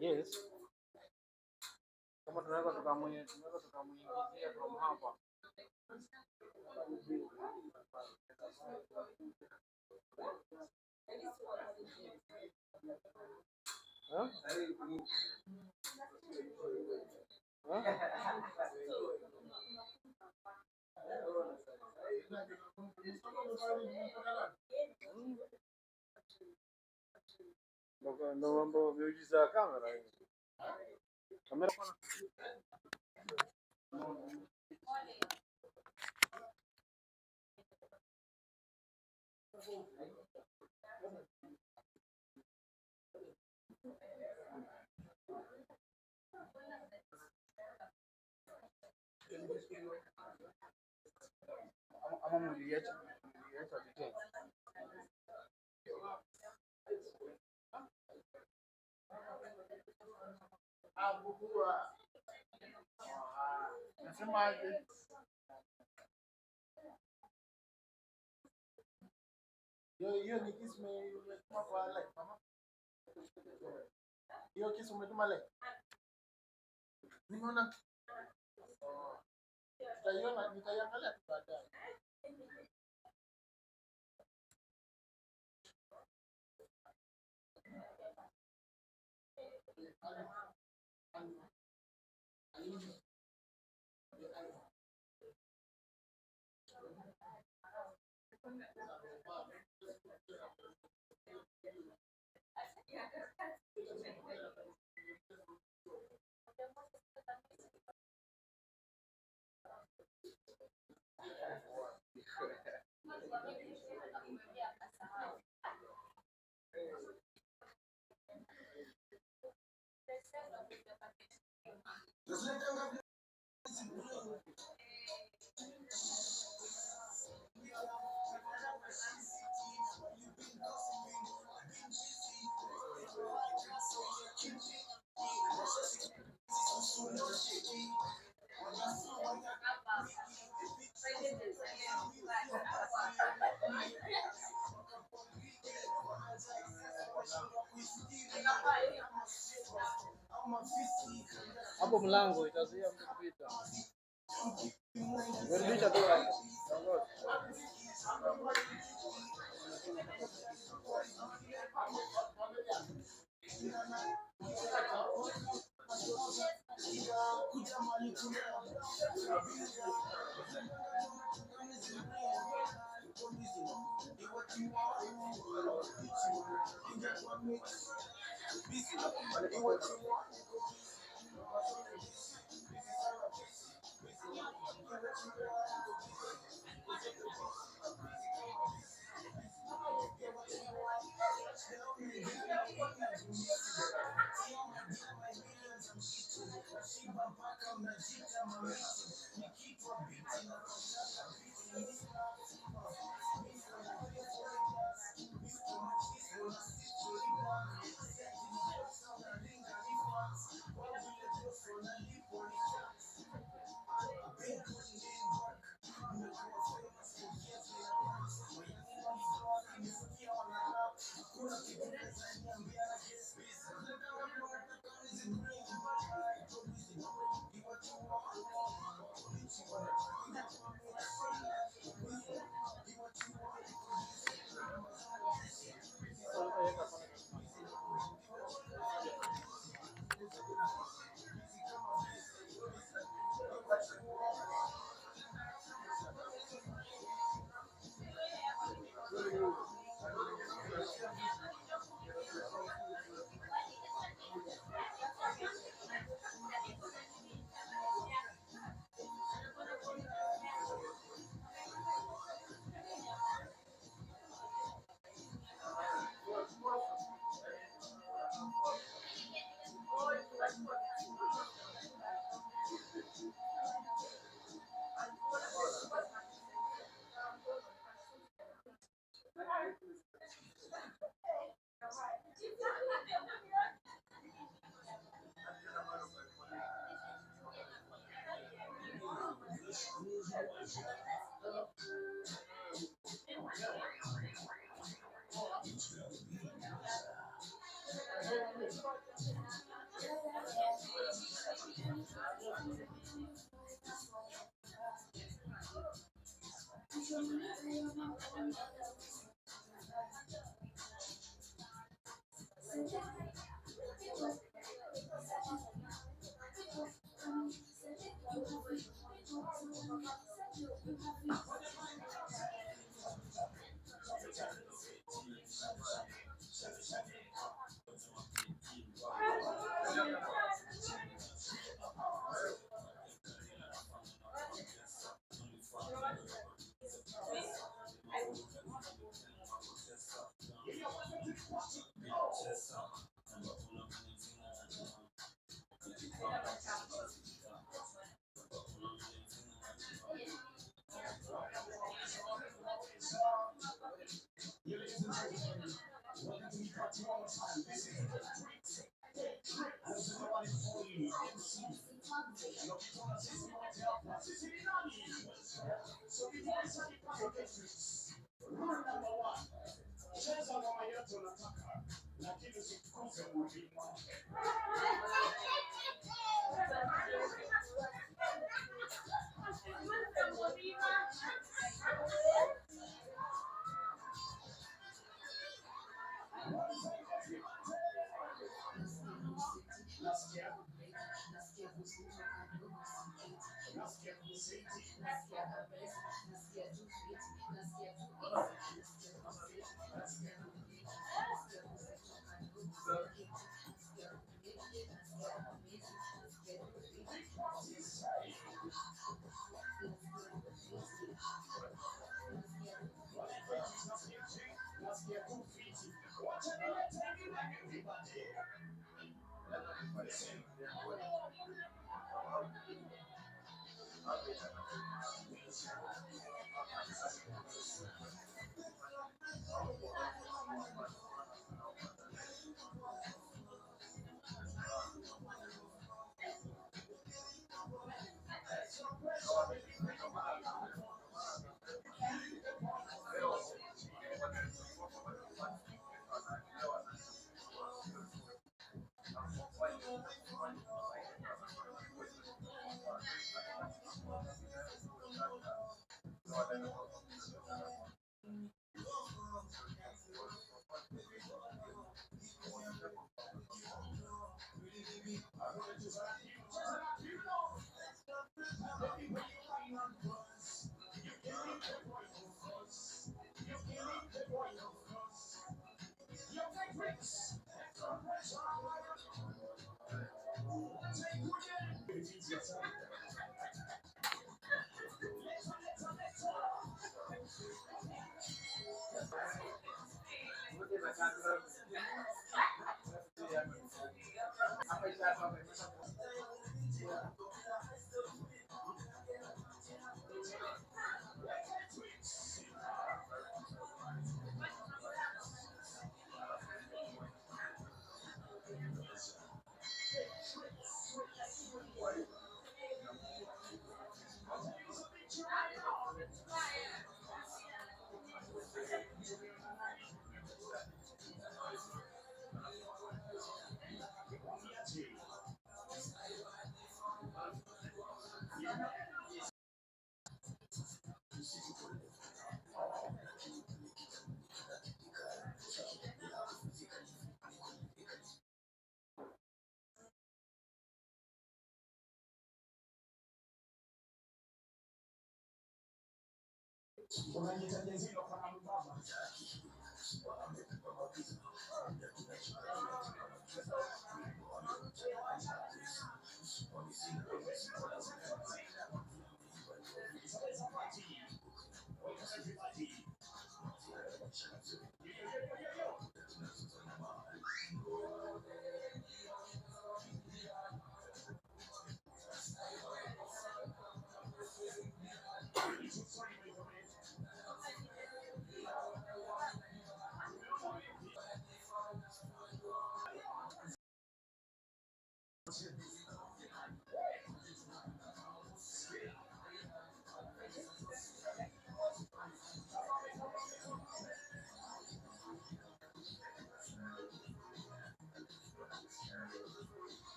Yes. Kama tunaweza tukamuingizia from hapa. Huh? Ndo mambo miujiza ya kamera hiyo. Kamera pana. Ama mliacha vitendo. Nasemaje? Hiyo ni kisu umetuma kwa like mama. Hiyo kisu umetuma like. Nimeona tutaiona nitaiangalia baadaye. Hapo mlango itazuia mtu kupita. Rudisha tu hapo.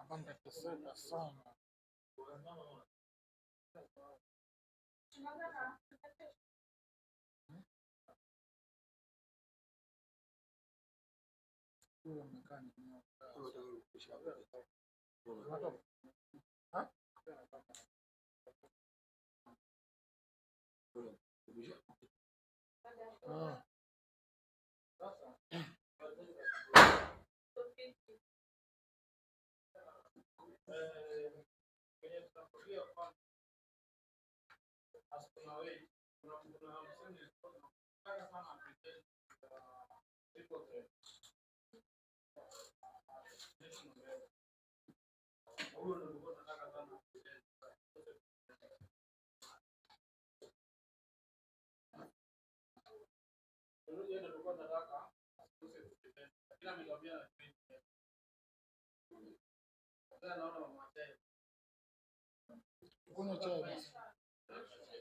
Banda teseka sana. Huyo mekani ni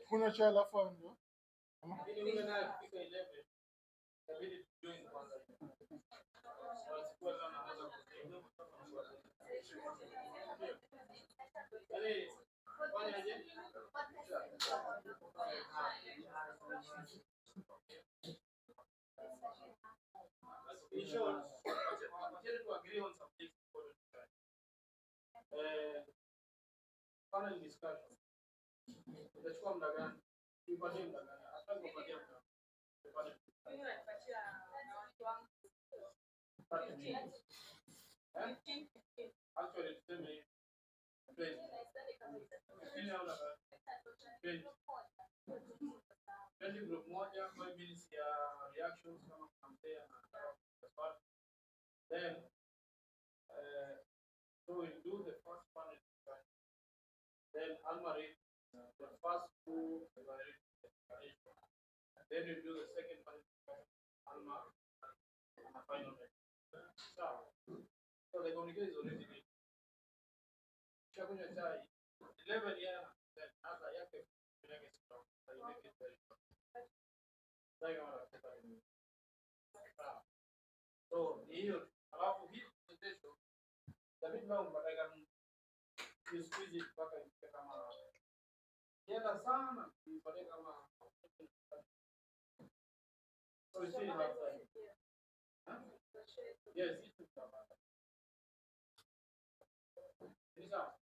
kuna chai alafu ndio Panel discussion. Utachukua muda gani? Nipatie muda gani? Hata nipatie muda. Mimi nakupatia na watu wangu. Actually tuseme 20 group moja, 5 minutes ya reactions kama compare na swali. Then so we'll do the first panel discussion. Then Almari the first two evaluation. Then we'll do the second panel discussion. Alma and the final. So the communication is already made. Chakunya chai 11 years then hata yake yake strong. So you make it very strong. So hiyo alafu hii presentation David Mau mpaka squeeze mpaka ifike kama yenda sana ipate kama so you see outside. Yes, it's kama Nisa.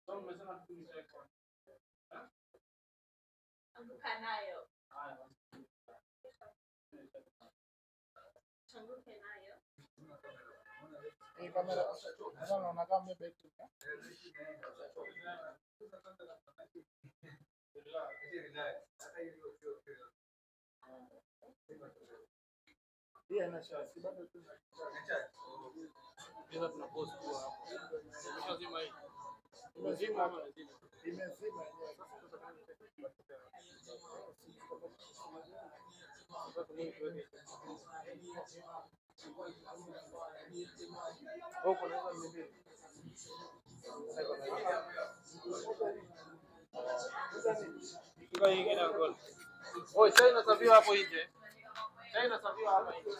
So umesema tukulisha kwa. Anguka nayo. Changuke nayo. hii kamera sasa unaona mbele na shasi bado Bila tunapost kwa hapo. Lazima hii. imezima yenyewe. Huko naweza mbili. Kwa hiyo ingine ngoni. Oh, chai inasafiwa hapo nje. Chai inasafiwa hapa nje.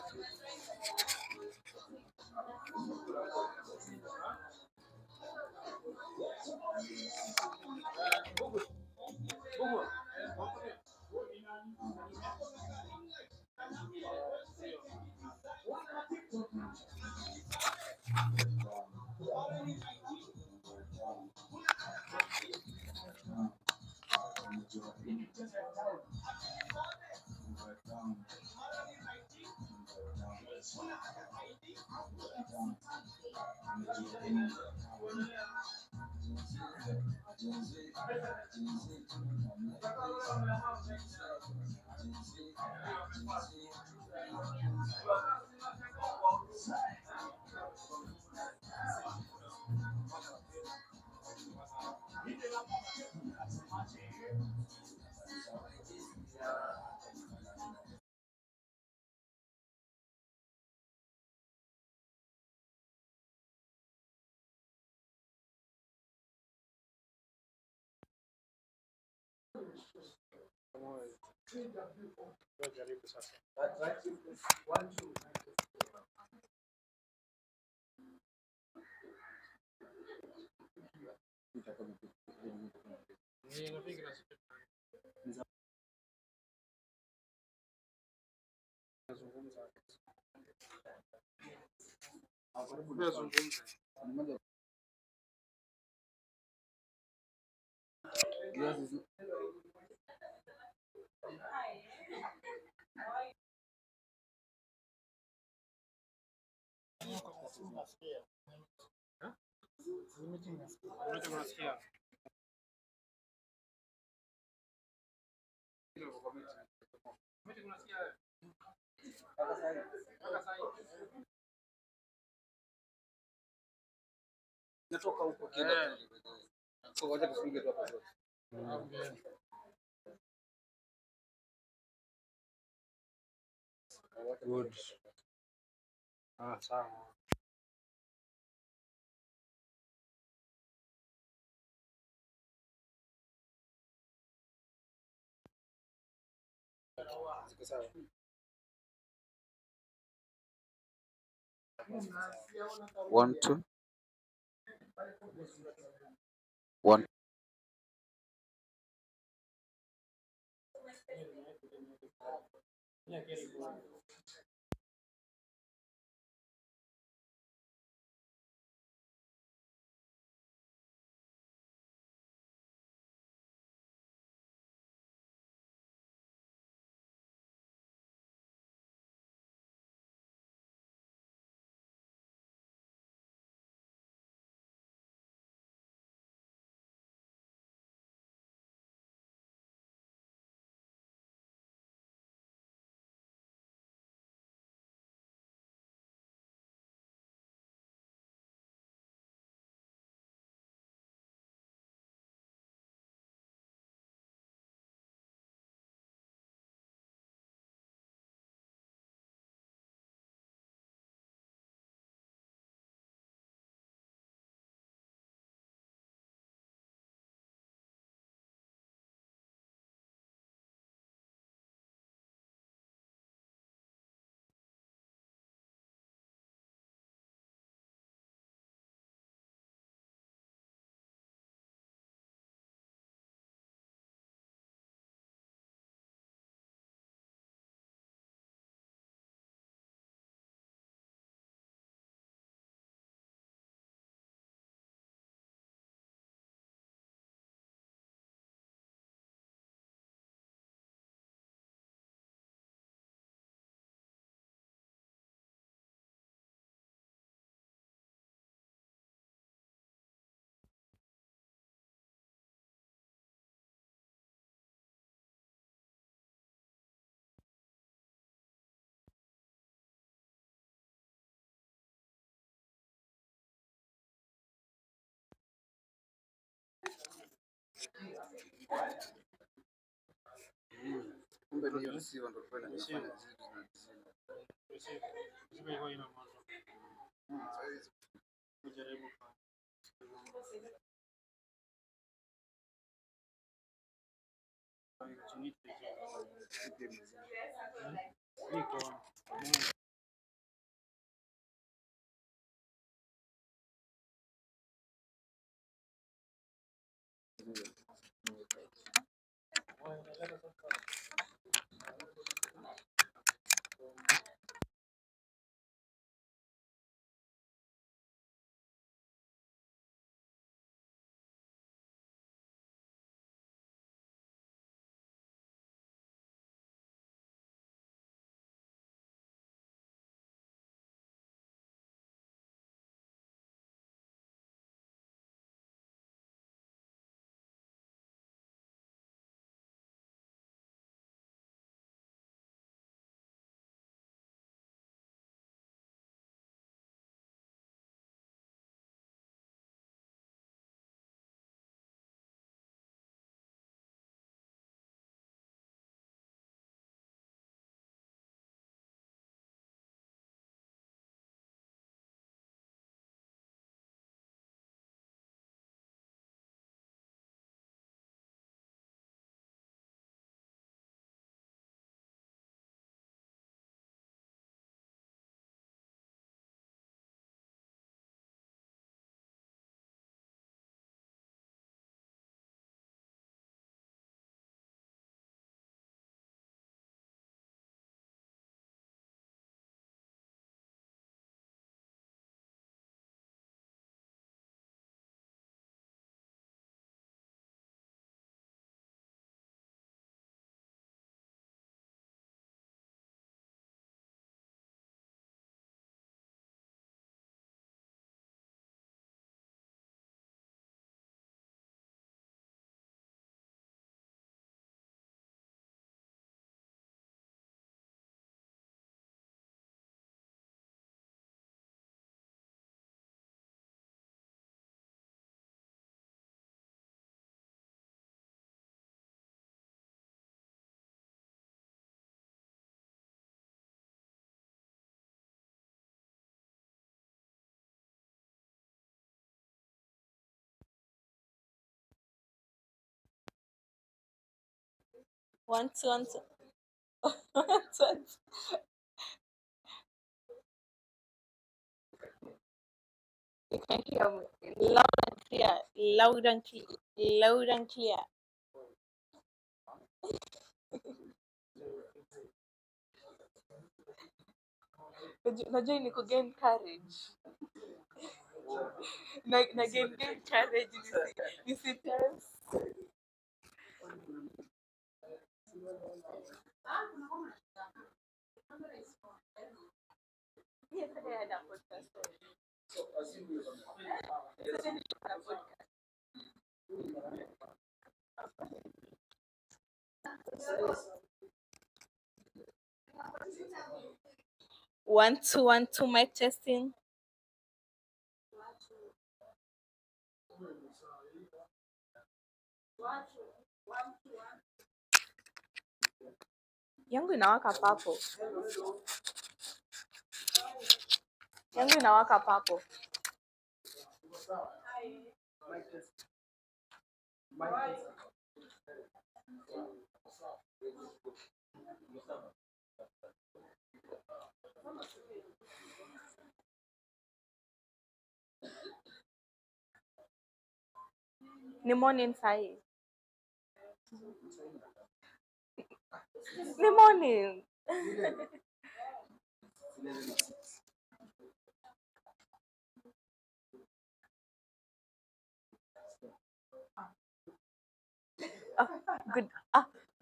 Jaribu sasa. Natoka huko kile. So wacha tufunge tu hapa zote. Good. Sawa. Ziko sawa. One, two. One. Kumbe ni receiver ndio fanya nafanya One, two, one, two. One, two, one, two. You can hear me. Loud and clear. Loud and clear. Loud and clear. Najua ni kugain courage. Na gain courage. Nisi Yes, I had a podcast. One, two, mic testing. Yangu inawaka papo. Yangu inawaka papo. Ni morning sahi. Ni morning. Good.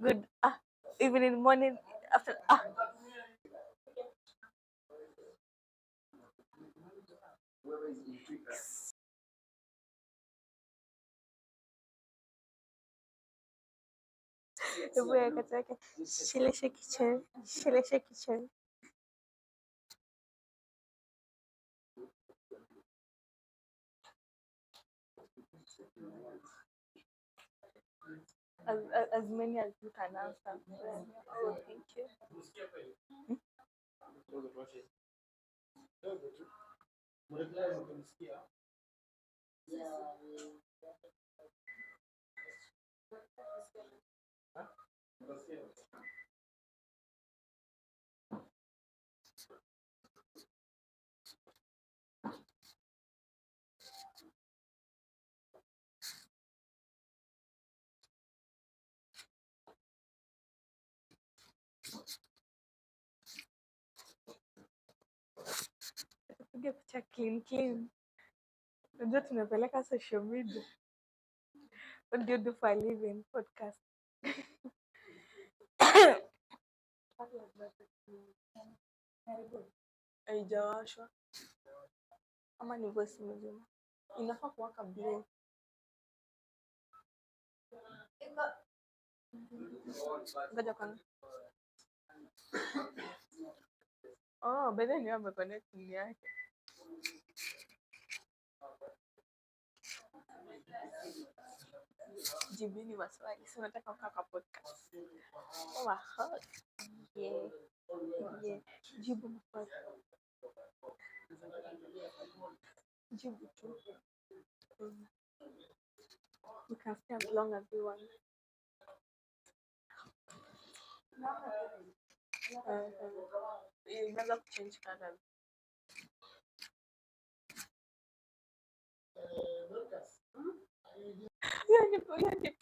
Good. Even in the morning after. Hebu akataka sheleshe kichwa. Sheleshe kichwa. As many as you can answer. Oh, thank you. Piga picha clean. Unajua tumepeleka social media. What do you do for a living? Podcast. Haijawashwa ama ni voice mzima? Inafaa kuwaka blue. Ngoja kwanza. Oh, by then you have a connection yake. Jibini maswali. Si unataka kukaka podcast. Oh, aha. Yeah. Jibu maswali. Jibu tu. You can stay as long as you want. Imeanza kuchange colors. Hiyo ni present.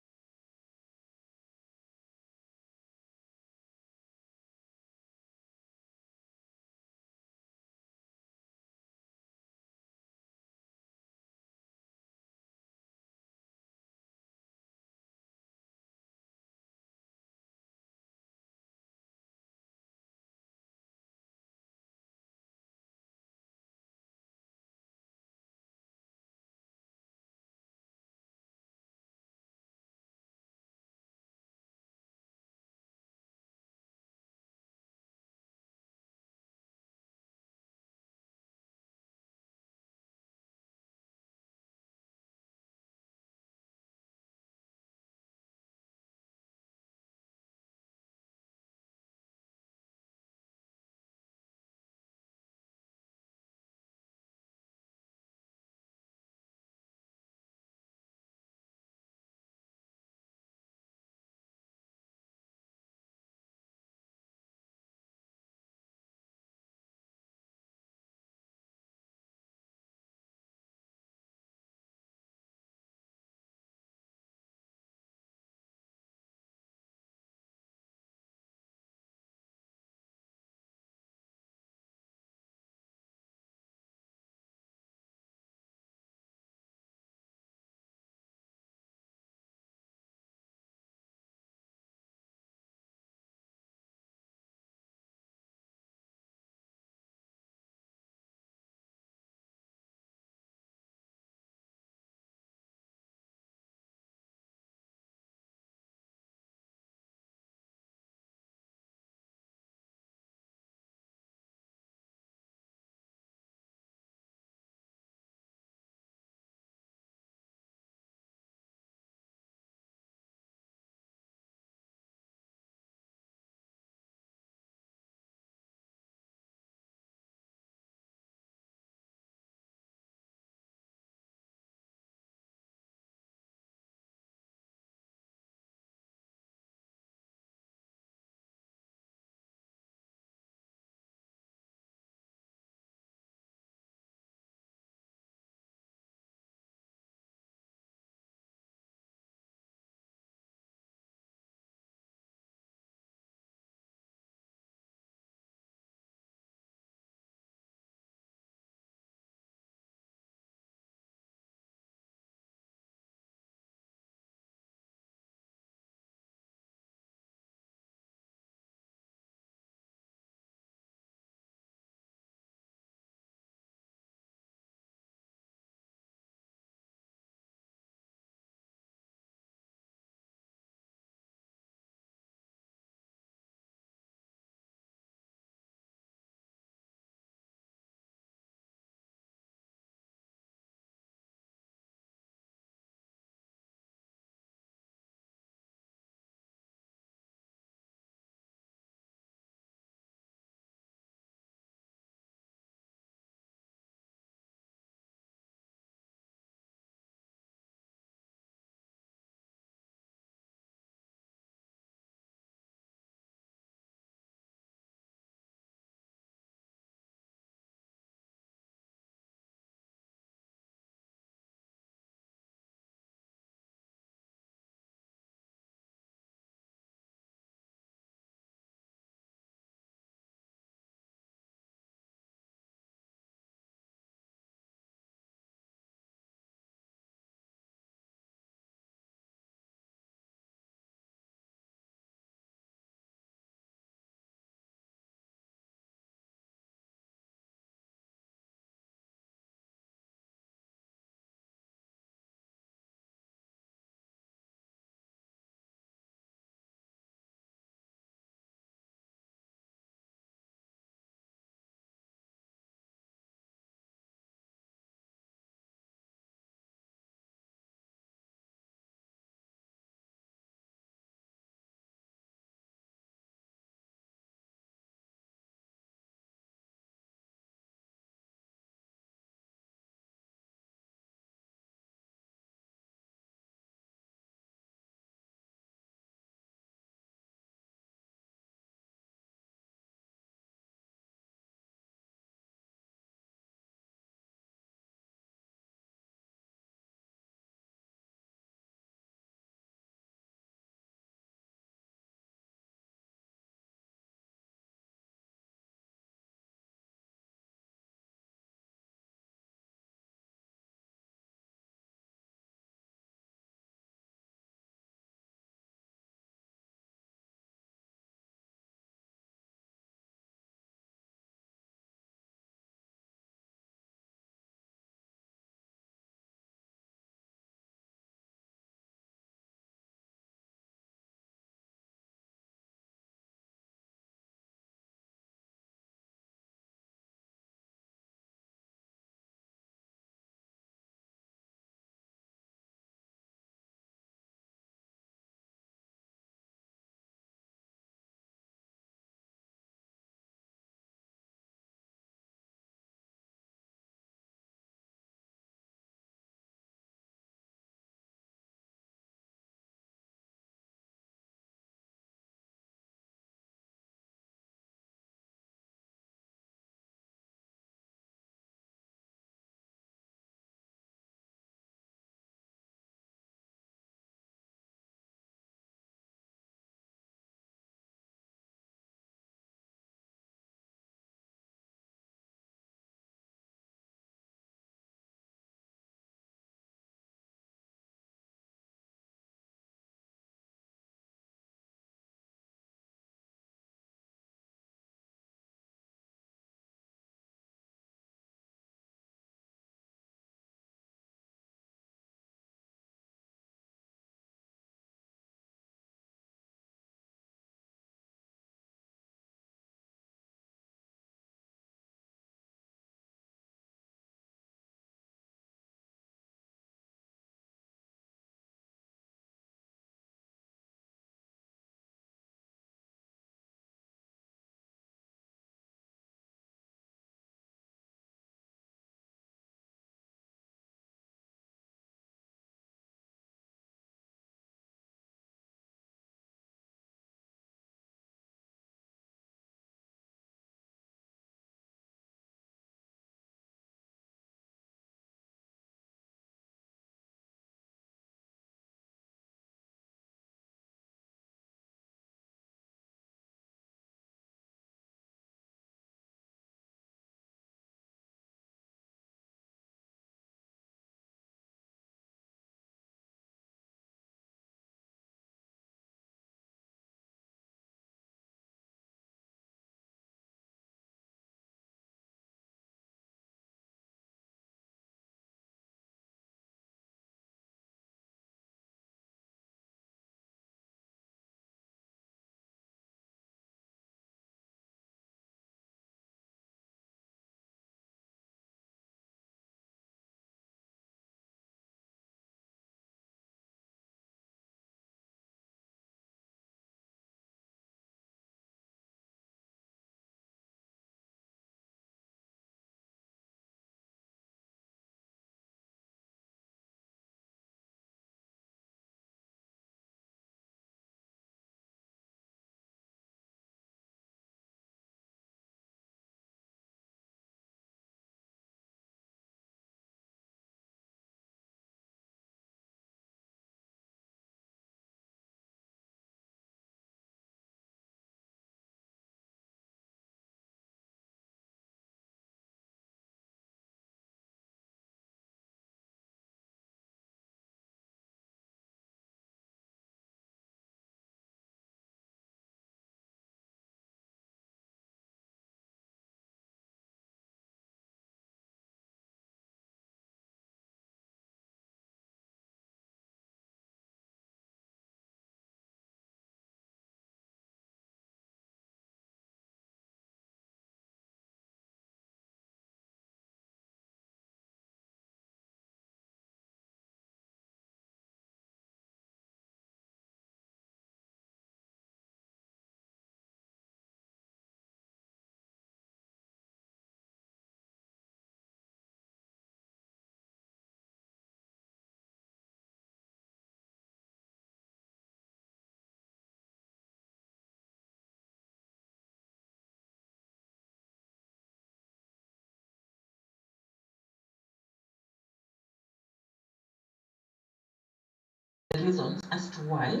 reasons as to why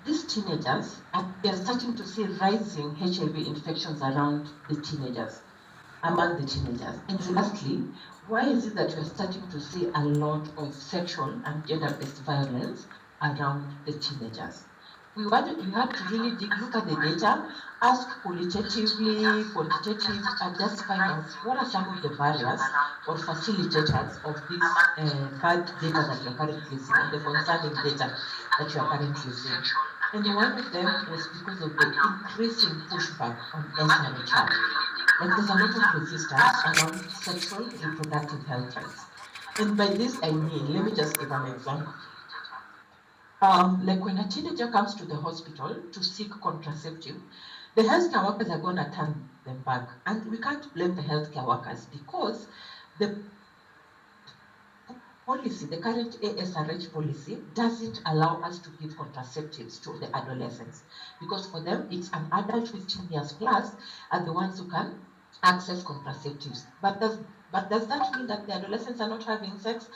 these teenagers we are starting to see rising HIV infections around the teenagers, among the teenagers. And lastly, why is it that we're starting to see a lot of sexual and gender-based violence around the teenagers? We had to really look at the data, ask qualitatively, quantitative, and just find out what are some of the barriers or facilitators of this bad data that you're currently seeing, the concerning data that you're currently seeing. And one of them was because of the increasing pushback on SRHR. Like there's a lot of resistance around sexual reproductive health rights. And by this I mean, let me just give an example. Like when a teenager comes to the hospital to seek contraceptive, the healthcare workers are going to turn them back. And we can't blame the healthcare workers because the policy, the current ASRH policy, doesn't allow us to give contraceptives to the adolescents because for them it's an adult 15 years plus are the ones who can access contraceptives. But does that mean that the adolescents are not having sex?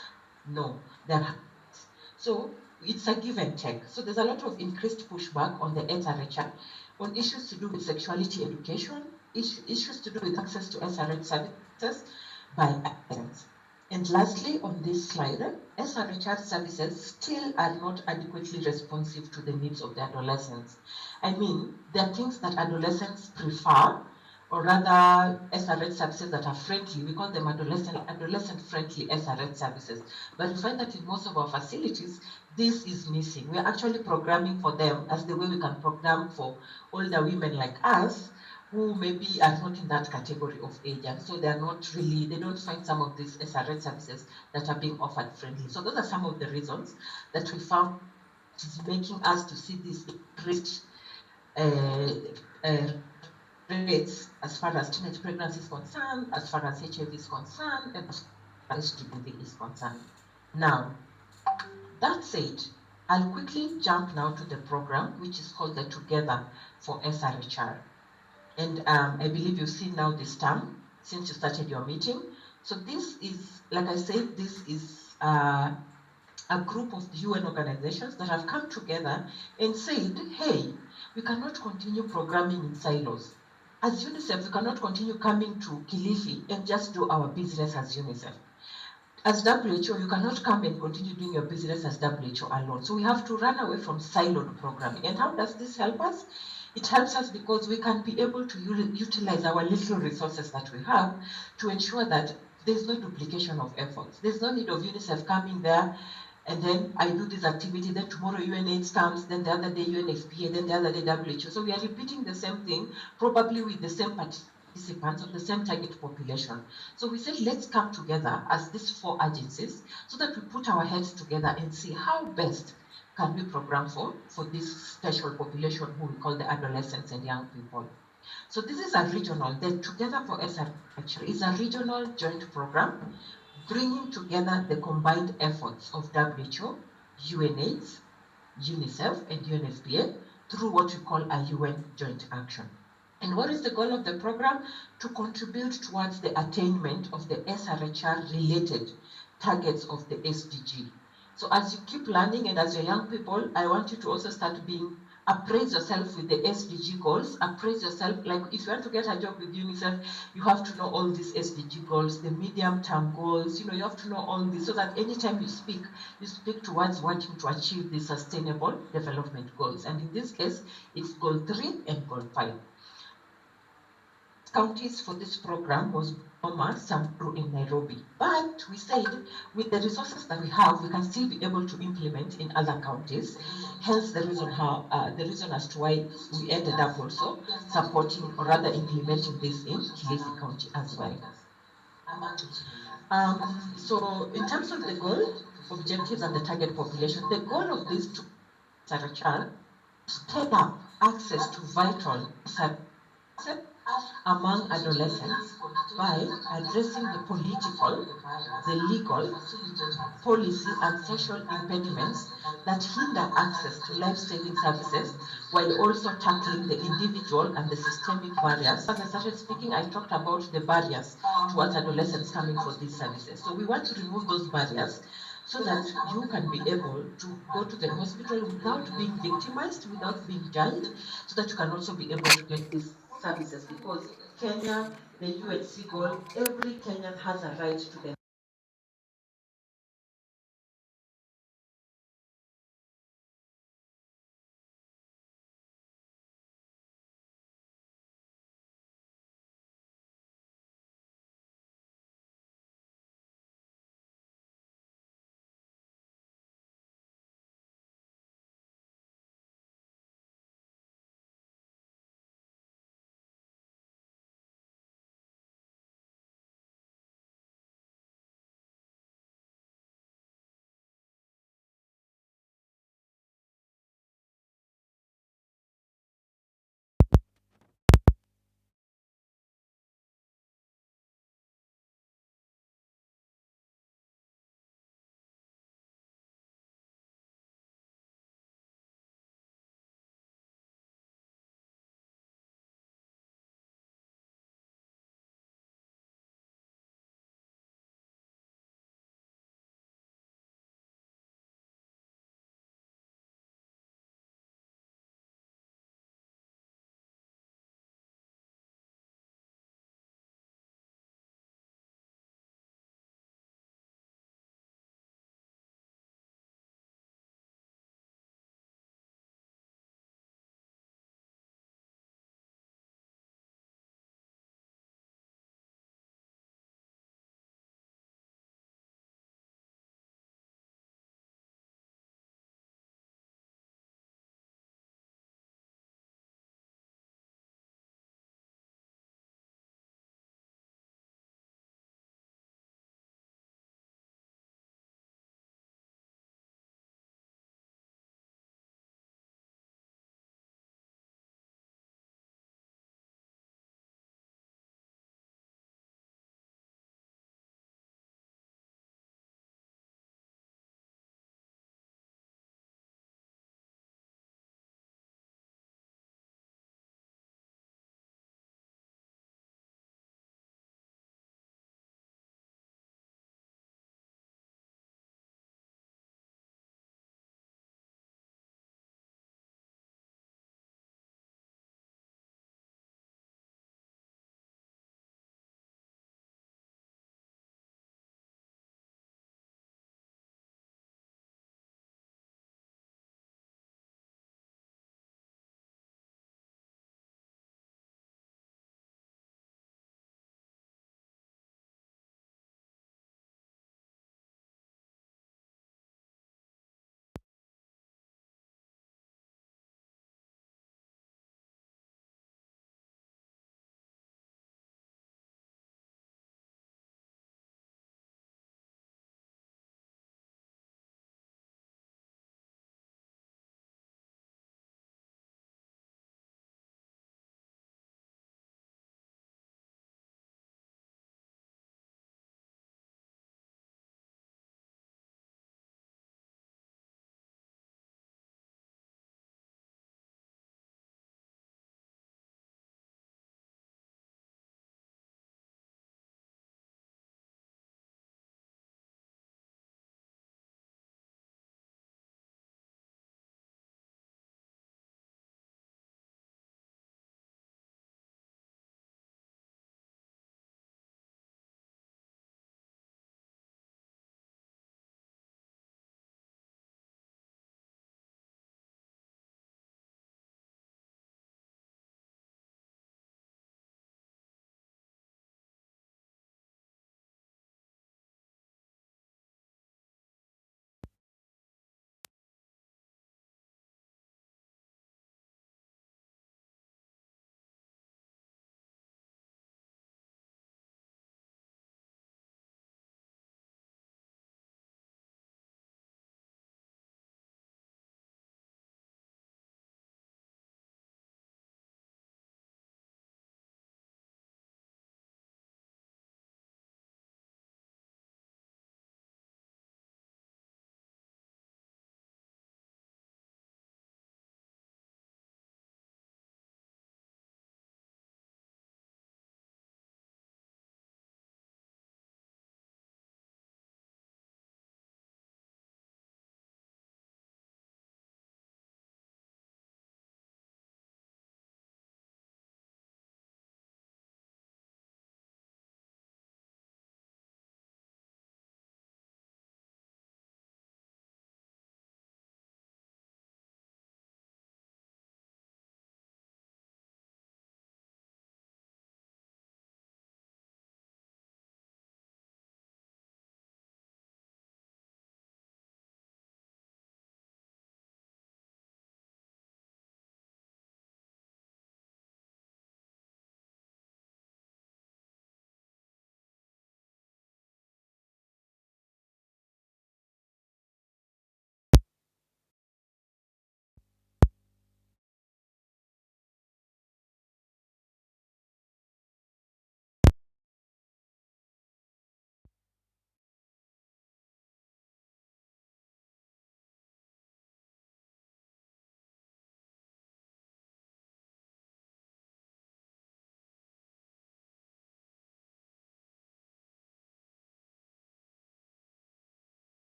No, they're having sex. So it's a give and take. So there's a lot of increased pushback on the SRHR on issues to do with sexuality education, issues to do with access to SRH services by parents. And lastly, on this slide, SRHR services still are not adequately responsive to the needs of the adolescents. I mean, there are things that adolescents prefer, or rather SRH services that are friendly. We call them adolescent-friendly SRH services. But we find that in most of our facilities, this is missing. We're actually programming for them as the way we can program for older women like us, who maybe are not in that category of age, and so they don't find some of these SRH services that are being offered friendly. So those are some of the reasons that we found is making us to see this increased rates as far as teenage pregnancy is concerned, as far as HIV is concerned, and as far as HPV is concerned. Now, that said, I'll quickly jump now to the program, which is called the Together for SRHR. And I believe you've seen now this term since you started your meeting. So this is, like I said, this is a group of UN organizations that have come together and said, hey, we cannot continue programming in silos. As UNICEF, we cannot continue coming to Kilifi and just do our business as UNICEF. As WHO, you cannot come and continue doing your business as WHO alone. So we have to run away from siloed programming. And how does this help us? It helps us because we can be able to utilize our little resources that we have to ensure that there's no duplication of efforts. There's no need of UNICEF coming there and then I do this activity, then tomorrow UNAIDS comes, then the other day UNFPA, then the other day WHO. So we are repeating the same thing, probably with the same participants of the same target population. So we said, let's come together as these 4 agencies so that we put our heads together and see how best can we program for this special population who we call the adolescents and young people. So this is a regional, the Together for SRH is a regional joint program bringing together the combined efforts of WHO, UNAIDS, UNICEF, and UNFPA through what we call a UN joint action. And what is the goal of the program? To contribute towards the attainment of the SRHR-related targets of the SDG. So as you keep learning and as you're young people, I want you to also start appraise yourself with the SDG goals, appraise yourself, like if you want to get a job with UNICEF, you have to know all these SDG goals, the medium-term goals, you have to know all this so that anytime you speak towards wanting to achieve the sustainable development goals. And in this case, it's goal 3 and goal 5. Counties for this program was Boma, Samburu, and Nairobi. But we said with the resources that we have, we can still be able to implement in other counties. Hence the reason as to why we ended up also supporting or rather implementing this in Kilifi County as well. So in terms of the goal, objectives, and the target population, the goal of this to step up access to vital services among adolescents by addressing the political, the legal, policy, and social impediments that hinder access to life-saving services, while also tackling the individual and the systemic barriers. As I started speaking, I talked about the barriers towards adolescents coming for these services. So we want to remove those barriers so that you can be able to go to the hospital without being victimized, without being judged, so that you can also be able to get these services, because Kenya, the UHC goal, every Kenyan has a right to the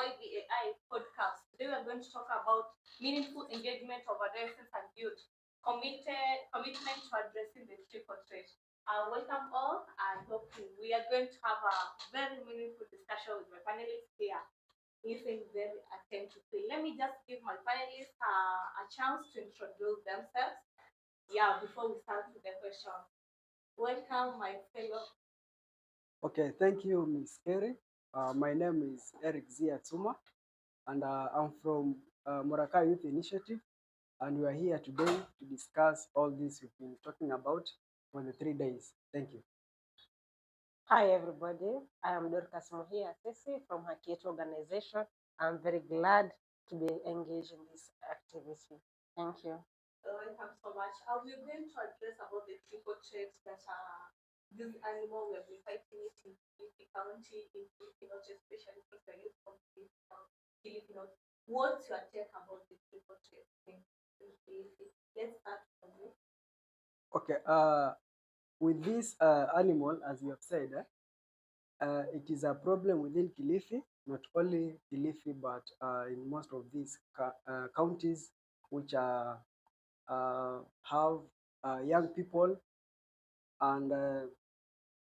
YBAI podcast. Today we are going to talk about meaningful engagement of adolescents and youth, commitment to addressing the triple threat. Welcome all. I hope we are going to have a very meaningful discussion with my panelists here. Listen very attentively. Let me just give my panelists a chance to introduce themselves. Yeah, before we start with the question. Welcome, my fellow. Okay, thank you, Ms. Kerry. My name is Eric Ziatsuma, and I'm from Moraka Youth Initiative, and we are here today to discuss all this we've been talking about for the 3 days. Thank you. Hi everybody, I am Dorcas Muhia Sesi from Hakiet organization. I'm very glad to be engaged in this activity. Thank you. Welcome so much. We're going to address about the triple threats that this animal we have been fighting it in Kilifi County, in Filipinos, especially for the youth from Filipinos. What's your take about the triple threats in Kilifi? Let's start from you. Okay, with this animal, as you have said, it is a problem within Kilifi, not only Kilifi, but in most of these counties which have young people and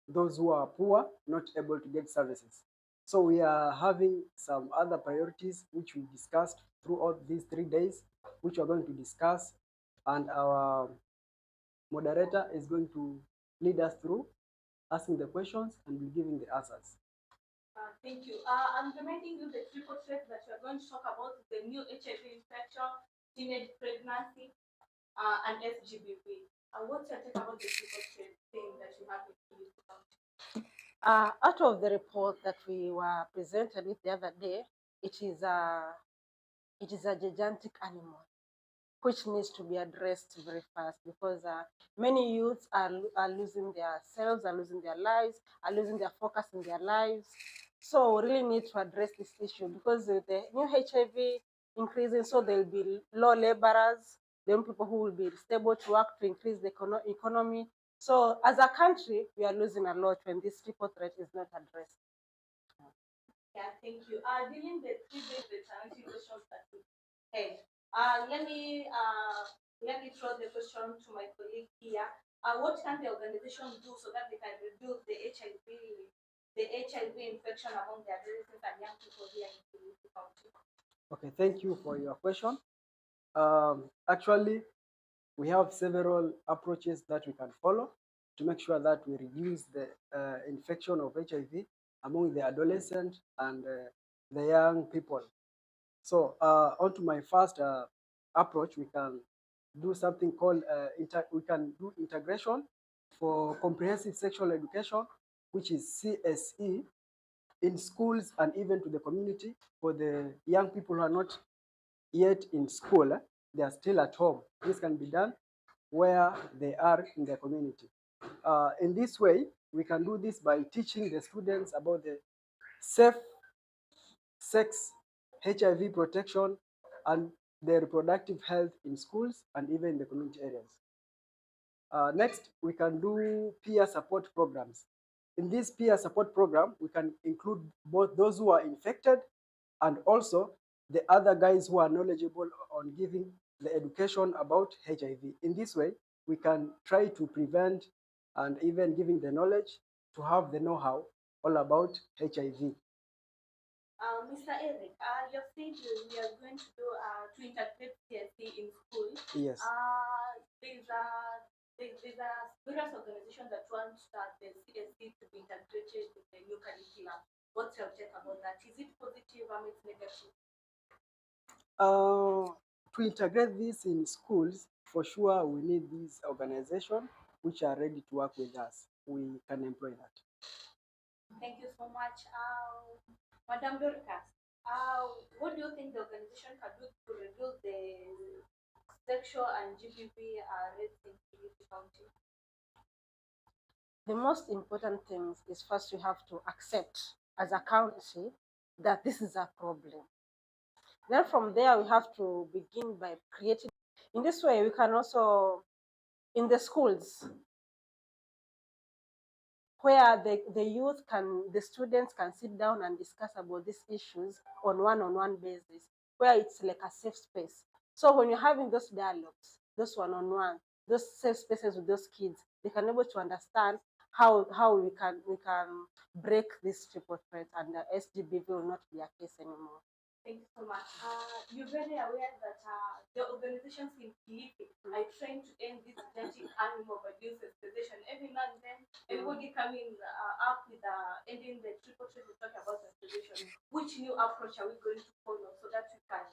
those who are poor, not able to get services. So we are having some other priorities which we discussed throughout these 3 days, which we're going to discuss, and our moderator is going to lead us through asking the questions and be giving the answers. Thank you. I'm reminding you the triple threat that we're going to talk about the new HIV infection, teenage pregnancy, and SGBV. What's your take about the triple threat thing that you have with you? Out of the report that we were presented with the other day, it is a gigantic animal which needs to be addressed very fast, because many youths are losing their selves, are losing their lives, are losing their focus in their lives. So we really need to address this issue, because with the new HIV increasing, so there will be low laborers, there will be people who will be stable to work to increase the economy. So as a country, we are losing a lot when this triple threat is not addressed. Yeah, thank you. Dealing the 3 days the challenging questions that we had. Let me throw the question to my colleague here. What can the organization do so that they can reduce the HIV infection among the adolescents and young people here in the county? Okay, thank you for your question. Actually, we have several approaches that we can follow to make sure that we reduce the infection of HIV among the adolescent and the young people. So on to my first approach, we can do something called we can do integration for comprehensive sexual education, which is CSE, in schools and even to the community. For the young people who are not yet in school, they are still at home. This can be done where they are in their community. In this way, we can do this by teaching the students about the safe sex, HIV protection, and the reproductive health in schools and even in the community areas. Next, we can do peer support programs. In this peer support program, we can include both those who are infected and also the other guys who are knowledgeable on giving the education about HIV. In this way, we can try to prevent and even giving the knowledge to have the know-how all about HIV. Mr. Eric, you said we are going to do to integrate CSE in school. Yes. There's a various organizations that want the CSE to be integrated with the new curriculum. What's your take about that? Is it positive or it's negative? To integrate this in schools, for sure, we need these organizations which are ready to work with us. We can employ that. Thank you so much. Madam Dorcas, what do you think the organization can do to reduce the sexual and GBV rates in Kilifi County? The most important thing is first we have to accept as a county that this is a problem. Then from there, we have to begin by creating. In this way, we can also, in the schools, where the youth the students can sit down and discuss about these issues on one-on-one basis, where it's like a safe space. So when you're having those dialogues, those one-on-one, those safe spaces with those kids, they can be able to understand how we can break this triple threat, and the SGBV will not be a case anymore. Thank you so much. You're very aware that the organizations in Kilifi are trying to end this genetic animal abuse situation. Every now and then, everybody coming up with ending the triple threat. We talk about the situation. Which new approach are we going to follow so that we can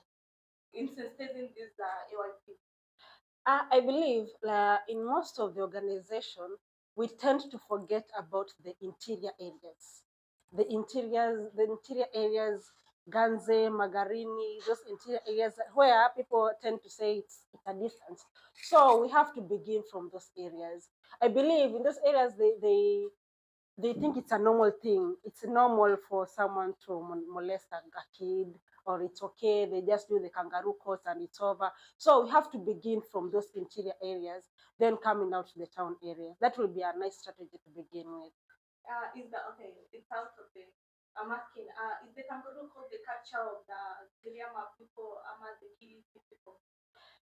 insensitize this AYP? I believe in most of the organization, we tend to forget about the interior areas. The interior areas, Ganze, Magarini, those interior areas where people tend to say it's a distance. So we have to begin from those areas. I believe in those areas, they think it's a normal thing. It's normal for someone to molest a kid, or it's okay, they just do the kangaroo court and it's over. So we have to begin from those interior areas, then coming out to the town area. That will be a nice strategy to begin with. Is the okay? It's out of the. I'm asking. Is the kangaroo court the culture of the Giriama people, the Kilifi people?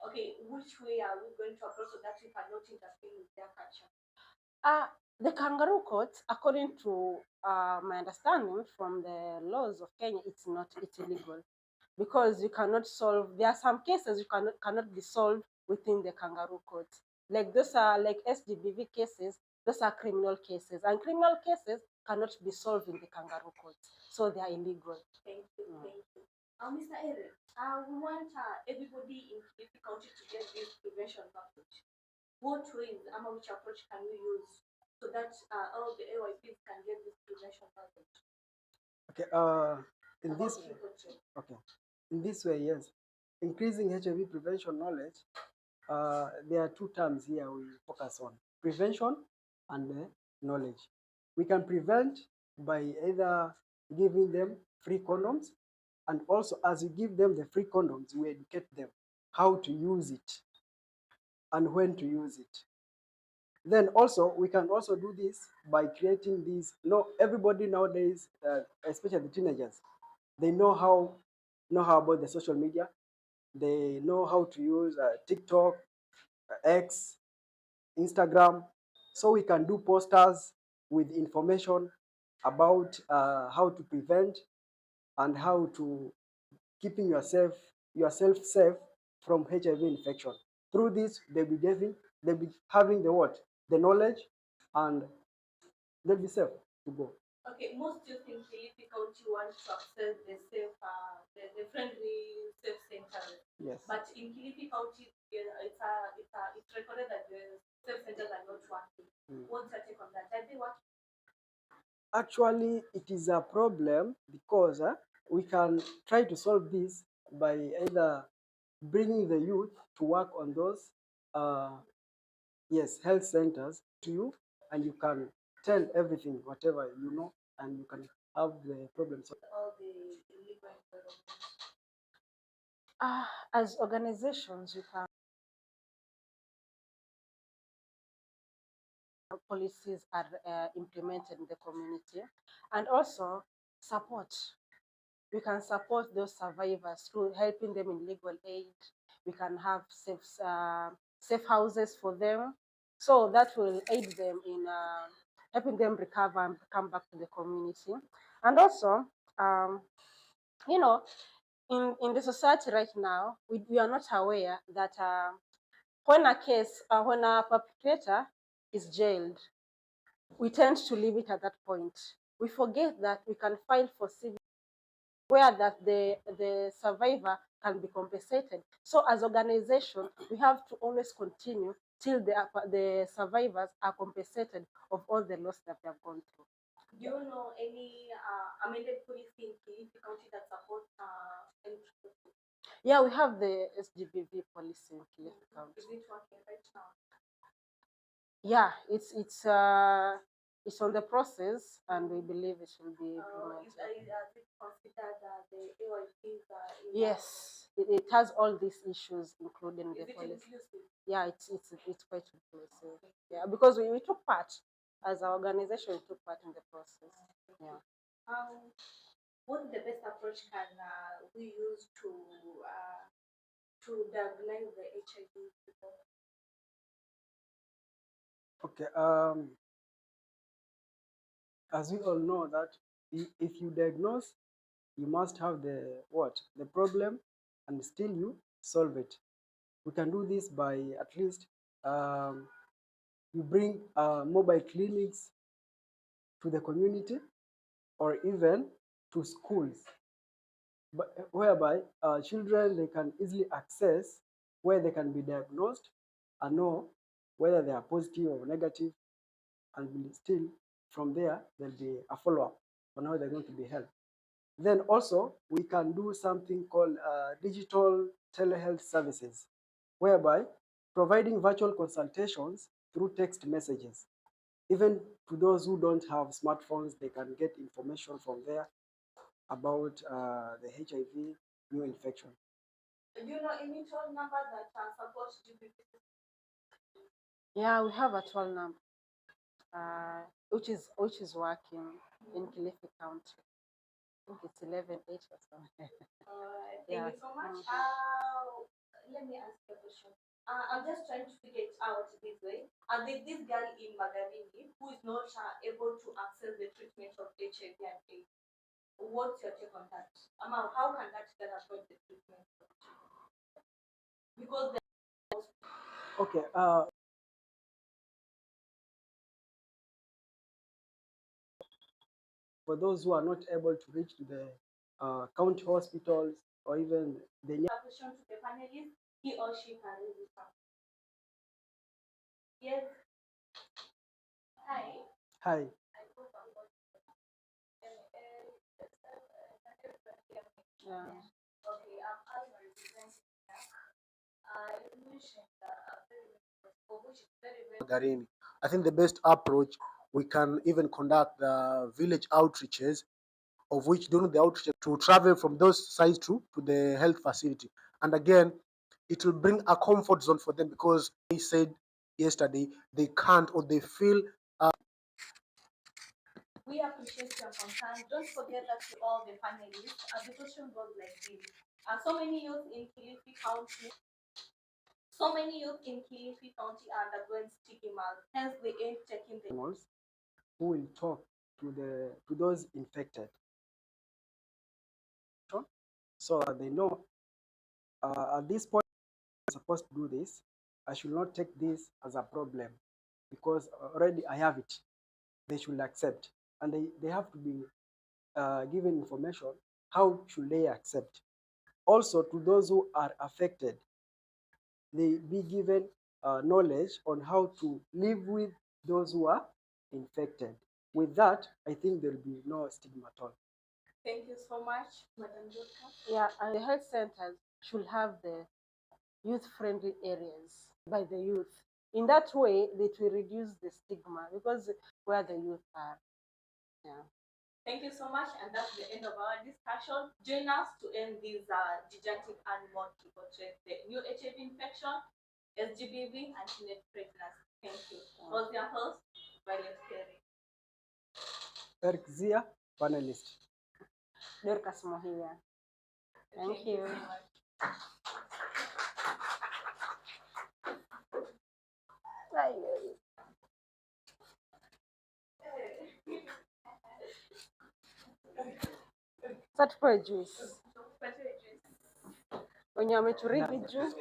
Okay, which way are we going to approach so that we cannot interfere with their culture? The kangaroo court, according to my understanding from the laws of Kenya, it's illegal, because you cannot solve. There are some cases you cannot be solved within the kangaroo court. Like those are like SGBV cases. Those are criminal cases, and criminal cases cannot be solved in the kangaroo court, so they are illegal. Thank you. Thank you. Mr. Eric, we want everybody in Kilifi County to get this prevention package. What ways, which approach can we use so that all the AYPs can get this prevention package? Okay. In this way, yes. Increasing HIV prevention knowledge. There are two terms here we focus on: prevention and knowledge. We can prevent by either giving them free condoms, and also as we give them the free condoms, we educate them how to use it and when to use it. Then also, we can also do this by creating these. Everybody nowadays, especially the teenagers, they know how about the social media. They know how to use TikTok, X, Instagram. So we can do posters with information about how to prevent and how to keeping yourself safe from HIV infection. Through this, they'll be having the knowledge, and they'll be safe to go. Okay, most youth in Kilifi County want to access the safe, the friendly safe centers. Yes. But in Kilifi County, it's recorded that the safe centers are not working. What's your take on that? Are they working? Actually, it is a problem because we can try to solve this by either bringing the youth to work on those health centers to you, and you can tell everything, whatever you know, and you can have the problem solved. All the illegal environment. As organizations, we can policies are implemented in the community, and also support. We can support those survivors through helping them in legal aid. We can have safe houses for them, so that will aid them in helping them recover and come back to the community. And also, you know, in the society right now, we are not aware that when a perpetrator is jailed, we tend to leave it at that point. We forget that we can file for civil, where that the survivor can be compensated. So as organization, we have to always continue till the survivors are compensated of all the loss that they have gone through. Do you know any amended policy in Kilifi County that supports Yeah, we have the SGBV policy in Kilifi County. Is it working right now? Yeah, it's on the process, and we believe it will be implemented. Is it considered the AYPs? Yes, it has all these issues included in the Is it policy. inclusive? Yeah, it's quite inclusive. Yeah, because we took part. as our organization, we took part in the process. Yeah. What the best approach can we use to diagnose the HIV people? Okay. As we all know that if you diagnose, you must have the problem, and still you solve it. We can do this by at least you bring mobile clinics to the community or even to schools, but whereby children, they can easily access where they can be diagnosed and know whether they are positive or negative, and still from there there'll be a follow-up on how they're going to be helped. Then also we can do something called digital telehealth services, whereby providing virtual consultations through text messages. Even to those who don't have smartphones, they can get information from there about the HIV new infection. Do you know any toll number that supports GBV? Yeah, we have a toll number, which is working in Kilifi County. I think it's 11-8 or something. Thank you so much. Let me ask you a question. I'm just trying to figure it out this way. There's this girl in Magarini who is not able to access the treatment of HIV and AIDS. What's your take on that? How can that girl afford the treatment? Because Okay. For those who are not able to reach to the county hospitals or even the question to the panelists, he or she can register. Yes. Hi. Hi. Yeah. Okay, I'm representing you mentioned Garini. I think the best approach, we can even conduct the village outreaches, of which during the outreach to travel from those sites to the health facility. And again, it will bring a comfort zone for them, because they said yesterday they can't, or they feel we appreciate your concern. Don't forget that to all the panelists, the question goes like this. So many youth in Kilifi County are undergoing stigma, hence they ain't taking the who will talk to those infected, so that they know at this point I'm supposed to do this. I should not take this as a problem because already I have it. They should accept, and they have to be given information how should they accept. Also, to those who are affected, they be given knowledge on how to live with those who are infected. With that, I think there will be no stigma at all. Thank you so much, Madam Jotka. Yeah, and the health centers should have the youth-friendly areas by the youth. In that way, it will reduce the stigma, because where the youth are. Yeah. Thank you so much, and that's the end of our discussion. Join us to end this gigantic animal to portray the new HIV infection, SGBV, and teenage pregnancy. Thank you. Was your host, Violet Perry. Eric Zia, panelist. Dorcas Mohia. Thank you. Sasa tupewe juice. Wenye wameturiki juu.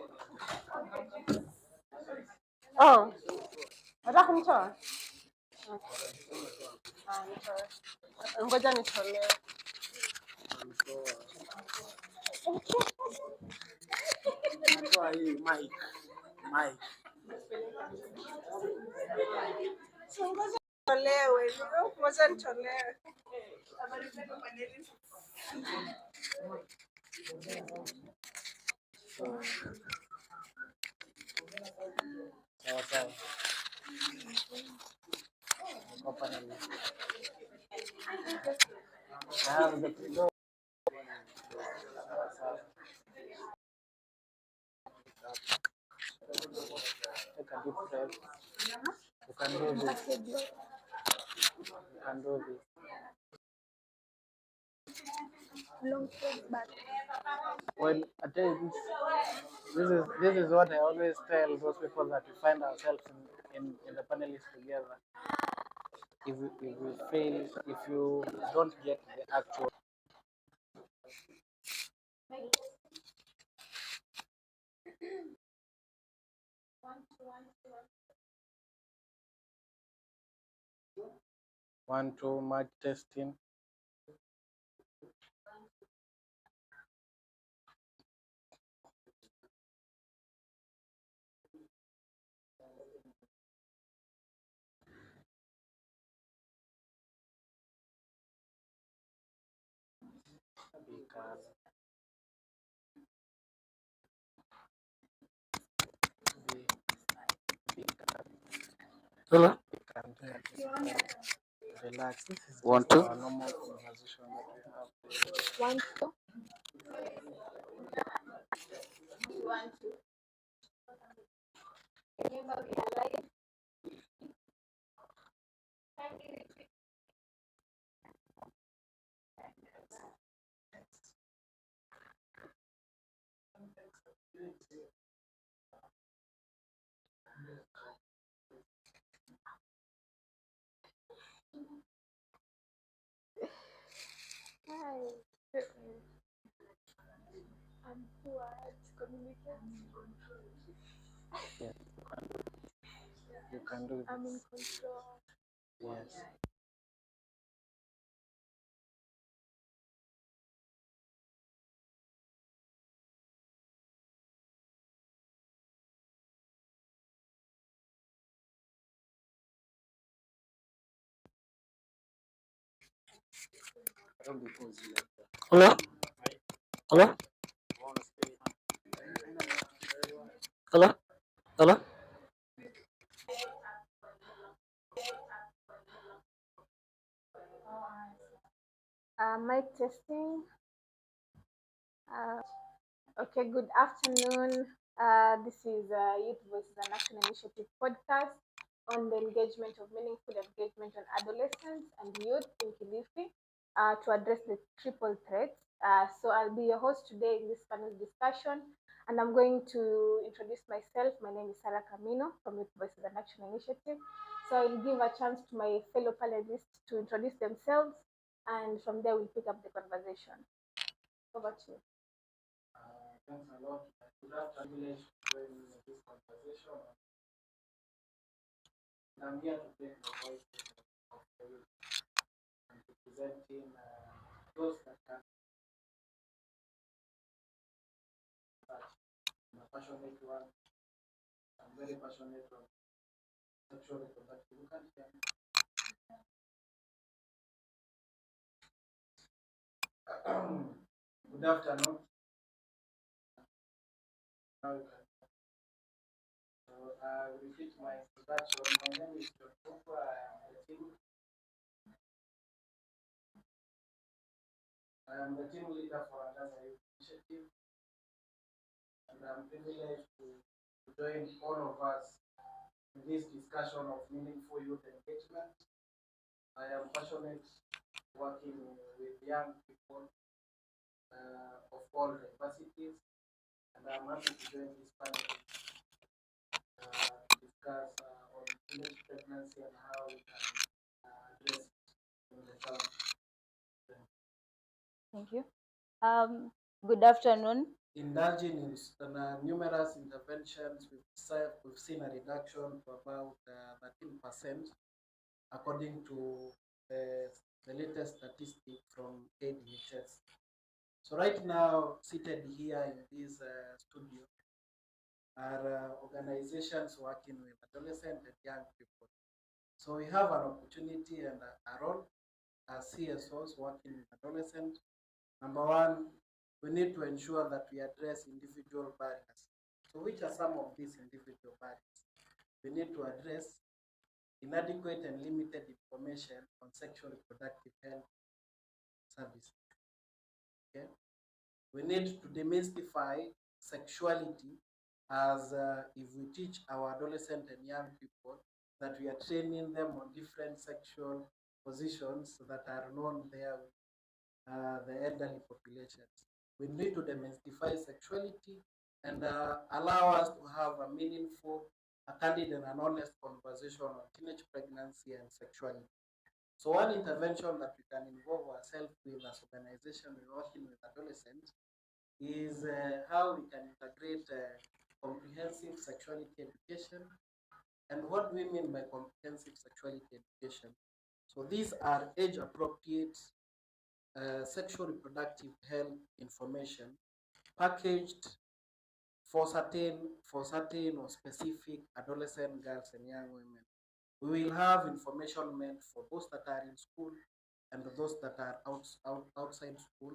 Oh. Nataka kumtoa? Ngoja nitolee. natoa hii mic. Ngoja nitolewe. Ngoja nitolewe. Sawa sawa. Kwa panelist. Take a deep breath. You can do this. can do this. When at times, this is what I always tell those people that we find ourselves in the panelists together. If you fail, if you don't get the actual 1, 2 mark testing. Hello? Relax. This is Want just to? our normal conversation that we have. Yes, you can do this. I'm in control. Yes. Hello? Hello? Hello? Hello? Mic testing. Okay, good afternoon. This is Youth Voices and Action Initiative podcast on the engagement of meaningful engagement on adolescents and youth in Kilifi to address the triple threats. So I'll be your host today in this panel discussion, and I'm going to introduce myself. My name is Sarah Camino from Youth Voices and Action Initiative. So I'll give a chance to my fellow panelists to introduce themselves, and from there we'll pick up the conversation. Over to you. Thanks a lot. Good afternoon. Join this conversation. I'm here to take the voice of the youth and to presenting those that can touch. I'm a passionate one. I'm very passionate on sexual reproductive. You can't hear me. Good afternoon. Now you can. So I will repeat my introduction. My name is John Kuku. I am the team leader for another youth initiative, and I'm privileged to join all of us in this discussion of meaningful youth engagement. I am passionate working with young people of all capacities, and I'm happy to join this panel to discuss on teenage pregnancy and how we can address it in the town. Thank you. Good afternoon. Indulging in numerous interventions, we've seen a reduction to about 13%, according to the latest statistic from ADHS. So right now, seated here in this studio are organizations working with adolescent and young people. So we have an opportunity and a role as CSOs working with adolescent. Number one, we need to ensure that we address individual barriers. So which are some of these individual barriers? We need to address inadequate and limited information on sexual reproductive health services. Okay? We need to demystify sexuality, as if we teach our adolescent and young people that we are training them on different sexual positions that are known there with the elderly populations. We need to demystify sexuality and allow us to have a meaningful, a candid and an honest conversation on teenage pregnancy and sexuality. So one intervention that we can involve ourselves with as organization working with adolescents is how we can integrate comprehensive sexuality education. And what do we mean by comprehensive sexuality education? So these are age-appropriate sexual reproductive health information packaged for certain or specific adolescent girls and young women. We will have information meant for those that are in school and those that are outside school,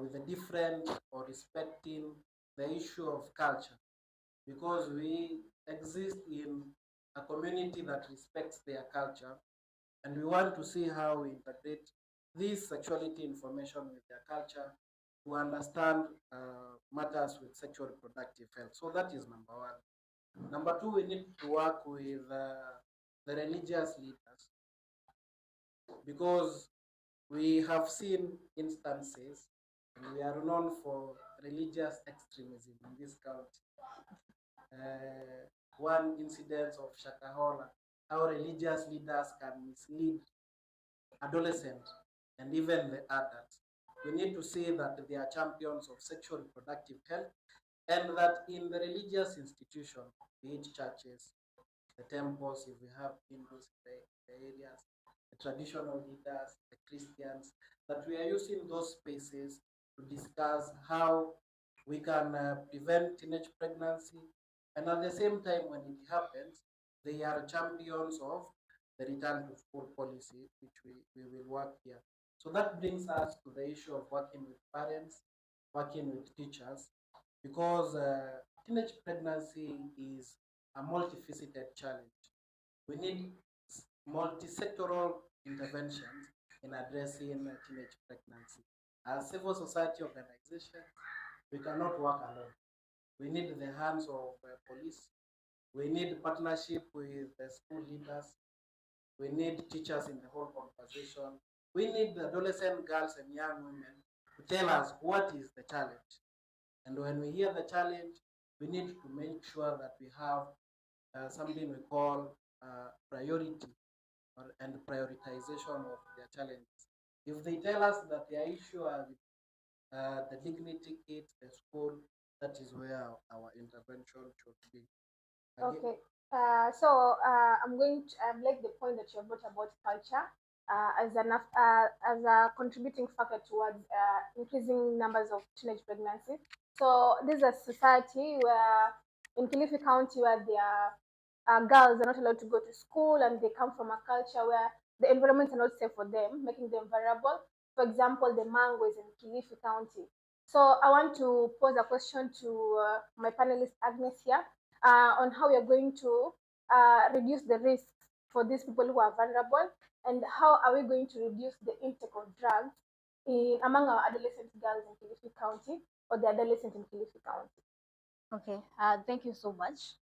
with the different or respecting the issue of culture, because we exist in a community that respects their culture, and we want to see how we integrate this sexuality information with their culture to understand matters with sexual reproductive health. So that is number one. Number two, we need to work with the religious leaders, because we have seen instances, and we are known for religious extremism in this county. One incident of Shakahola, how religious leaders can mislead adolescents and even the adults. We need to see that they are champions of sexual reproductive health, and that in the religious institution, be it churches, the temples, if we have Hindus in the areas, the traditional leaders, the Christians, that we are using those spaces to discuss how we can prevent teenage pregnancy. And at the same time, when it happens, they are champions of the return to school policy, which we will work here. So that brings us to the issue of working with parents, working with teachers, because teenage pregnancy is a multifaceted challenge. We need multi-sectoral interventions in addressing teenage pregnancy. As civil society organizations, we cannot work alone. We need the hands of police. We need partnership with the school leaders. We need teachers in the whole conversation. We need the adolescent girls and young women to tell us what is the challenge. And when we hear the challenge, we need to make sure that we have something we call priority and prioritization of their challenges. If they tell us that their issue are with the dignity kit, the school, that is where our intervention should be. Okay. I'm going to like the point that you brought about culture as a contributing factor towards increasing numbers of teenage pregnancies. So this is a society where in Kilifi County where there girls are not allowed to go to school, and they come from a culture where the environments are not safe for them, making them vulnerable. For example, the mangoes in Kilifi County. So I want to pose a question to my panelist Agnes here on how we are going to reduce the risks for these people who are vulnerable, and how are we going to reduce the intake of drugs among our adolescent girls in Kilifi County, or the adolescents in Kilifi County. Okay, thank you so much.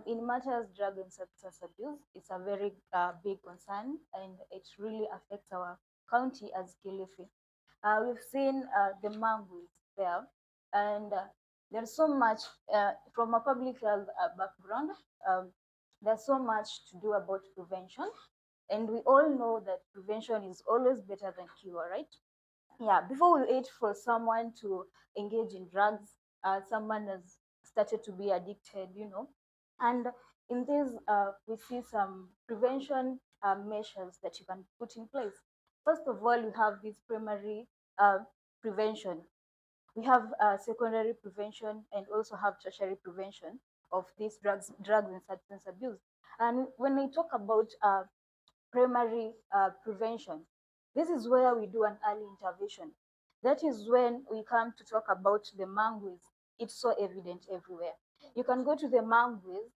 In matters drug and substance abuse, it's a very big concern, and it really affects our county as Kilifi. We've seen the mangoes there, and there's so much from a public health background. There's so much to do about prevention, and we all know that prevention is always better than cure, right? Yeah, before we wait for someone to engage in drugs, someone has started to be addicted, and in this we see some prevention measures that you can put in place. First of all, you have this primary prevention. We have secondary prevention, and also have tertiary prevention of these drugs and substance abuse. And when we talk about primary prevention, this is where we do an early intervention. That is when we come to talk about the mangoes. It's so evident everywhere. You can go to the mangoes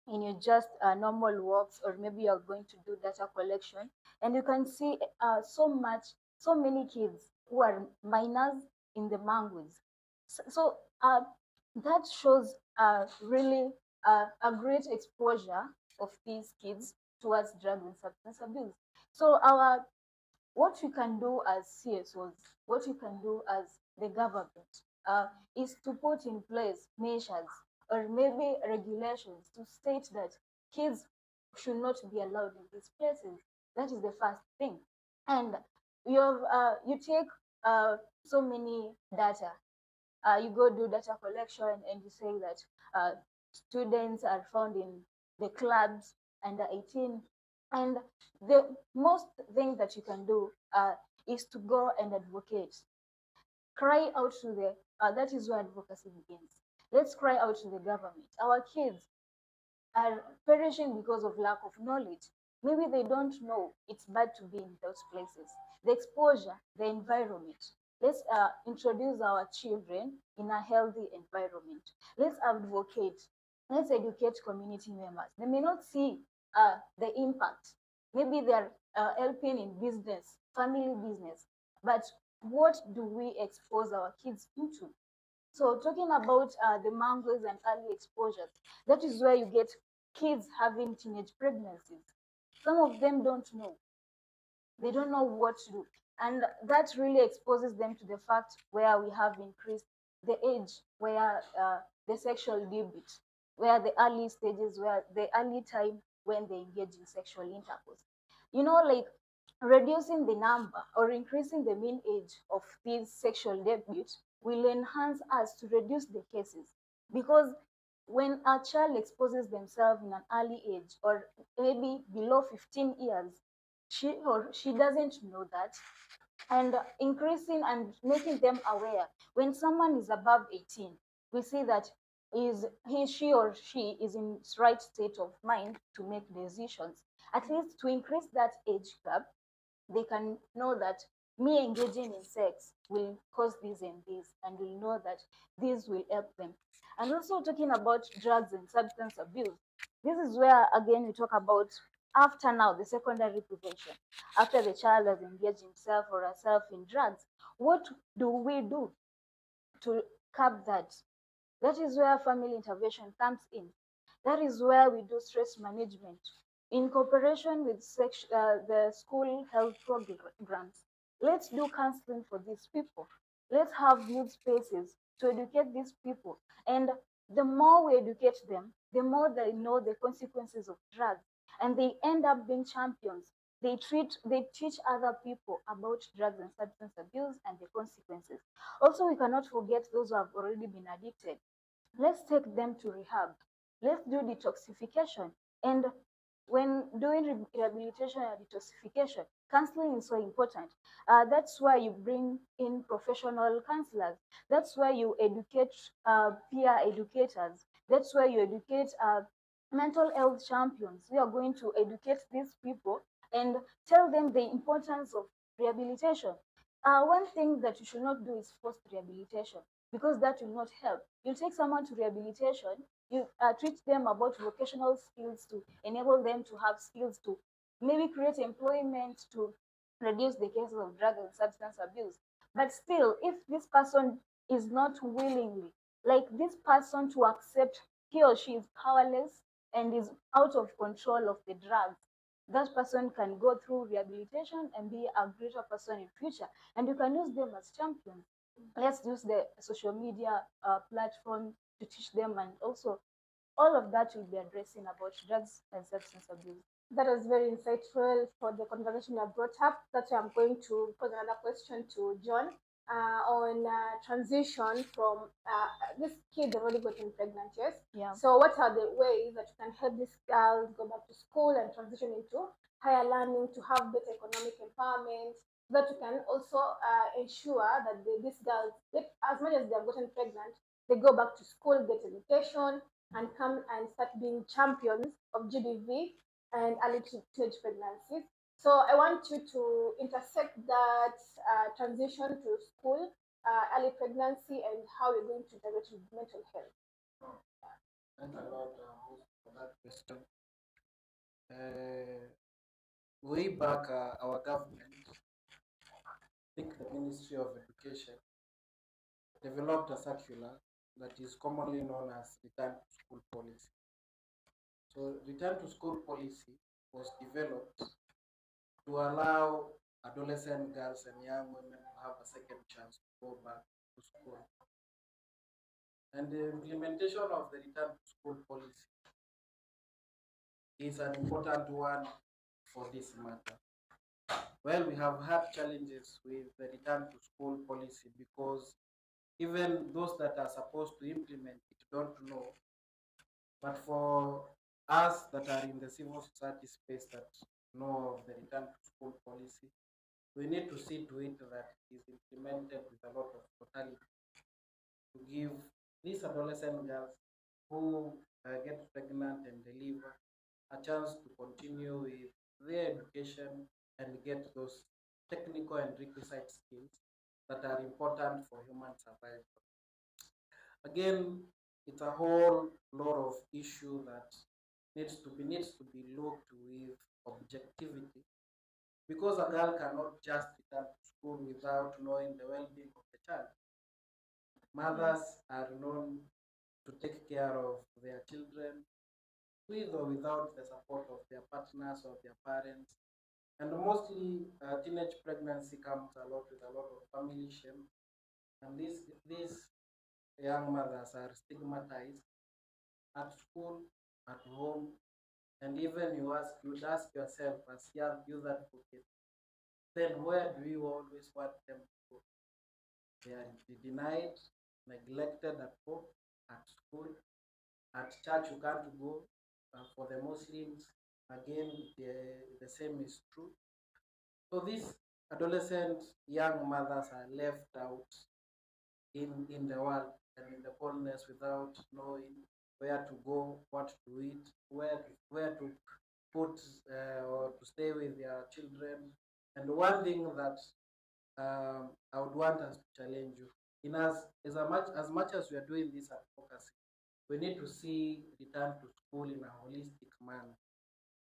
in your just normal walks, or maybe you're going to do data collection, and you can see so many kids who are minors in the mangoes. So that shows really a great exposure of these kids towards drug and substance abuse. So what we can do as CSOs, what we can do as the government, is to put in place measures or maybe regulations to state that kids should not be allowed in these places. That is the first thing. And you take so many data. You go do data collection and you say that students are found in the clubs under 18. And the most thing that you can do is to go and advocate. Cry out to that is where advocacy begins. Let's cry out to the government. Our kids are perishing because of lack of knowledge. Maybe they don't know it's bad to be in those places. The exposure, the environment. Let's introduce our children in a healthy environment. Let's advocate. Let's educate community members. They may not see the impact. Maybe they're helping in business, family business. But what do we expose our kids into? So talking about the mangoes and early exposures, that is where you get kids having teenage pregnancies. Some of them don't know. They don't know what to do. And that really exposes them to the fact where we have increased the age where the sexual debut, where the early stages, where the early time when they engage in sexual intercourse. Like reducing the number or increasing the mean age of these sexual debuts will enhance us to reduce the cases, because when a child exposes themselves in an early age or maybe below 15 years, she doesn't know that. And increasing and making them aware when someone is above 18, we see that is he she or she is in right state of mind to make decisions, at least to increase that age gap. They can know that me engaging in sex will cause this and this, and will know that this will help them. And also talking about drugs and substance abuse, this is where again we talk about after now the secondary prevention. After the child has engaged himself or herself in drugs, what do we do to curb that? That is where family intervention comes in. That is where we do stress management in cooperation with the school health programs. Let's do counseling for these people. Let's have youth spaces to educate these people. And the more we educate them, the more they know the consequences of drugs. And they end up being champions. They teach other people about drugs and substance abuse and the consequences. Also, we cannot forget those who have already been addicted. Let's take them to rehab. Let's do detoxification. And when doing rehabilitation and detoxification, counseling is so important. That's why you bring in professional counselors. That's why you educate peer educators. That's why you educate mental health champions. We are going to educate these people and tell them the importance of rehabilitation. One thing that you should not do is forced rehabilitation, because that will not help. You take someone to rehabilitation, you treat them about vocational skills to enable them to have skills to maybe create employment to reduce the cases of drug and substance abuse. But still, if this person is not willingly, like this person to accept he or she is powerless and is out of control of the drugs, that person can go through rehabilitation and be a greater person in future. And you can use them as champions. Let's use the social media platform to teach them, and also all of that will be addressing about drugs and substance abuse. That was very insightful for the conversation you brought up. That's why I'm going to pose another question to John on transition from this kid already gotten pregnant, yes? Yeah. So, what are the ways that you can help these girls go back to school and transition into higher learning to have better economic empowerment? That you can also ensure that these girls, as much as they have gotten pregnant, they go back to school, get education, and come and start being champions of GBV and early teenage pregnancies. So I want you to intersect that transition to school, early pregnancy, and how you're going to integrate with mental health. Thanks a lot, for that question. Way back, our government, I think the Ministry of Education, developed a circular that is commonly known as Return to School Policy. So, Return to School Policy was developed to to allow adolescent girls and young women to have a second chance to go back to school. And the implementation of the return to school policy is an important one for this matter. Well, we have had challenges with the return to school policy because even those that are supposed to implement it don't know. But for us that are in the civil society space that know of the return to school policy, we need to see to it that it is implemented with a lot of totality to give these adolescent girls who get pregnant and deliver a chance to continue with their education and get those technical and requisite skills that are important for human survival. Again, it's a whole lot of issue that needs to be looked with objectivity because a girl cannot just return to school without knowing the well-being of the child. Mothers are known to take care of their children with or without the support of their partners or their parents. And mostly, teenage pregnancy comes a lot with a lot of family shame. And these young mothers are stigmatized at school, at home, and even you'd ask yourself as young youth advocate, then where do you always want them to go? They are denied, neglected at home, at school, at church you can't go. For the Muslims, again, the same is true. So these adolescent young mothers are left out in the world and in the coldness without knowing where to go, what to eat, where to put or to stay with their children. And one thing that I would want us to challenge you in us is as much as we are doing this advocacy, we need to see return to school in a holistic manner.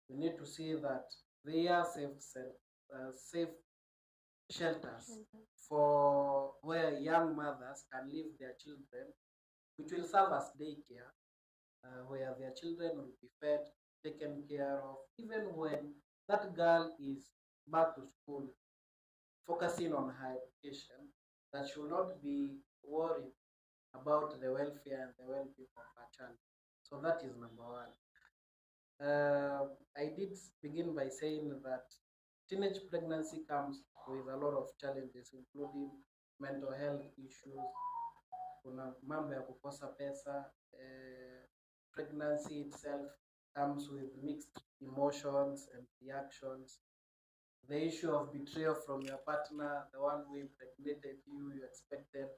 We need to see that they are safe shelters for where young mothers can leave their children, which will serve as daycare, where their children will be fed, taken care of, even when that girl is back to school, focusing on her education, that should not be worried about the welfare and the well-being of her child. So that is number one. I did begin by saying that teenage pregnancy comes with a lot of challenges, including mental health issues. Kuna mambo ya kukosa pesa. Pregnancy itself comes with mixed emotions and reactions. The issue of betrayal from your partner, the one who impregnated you, you expected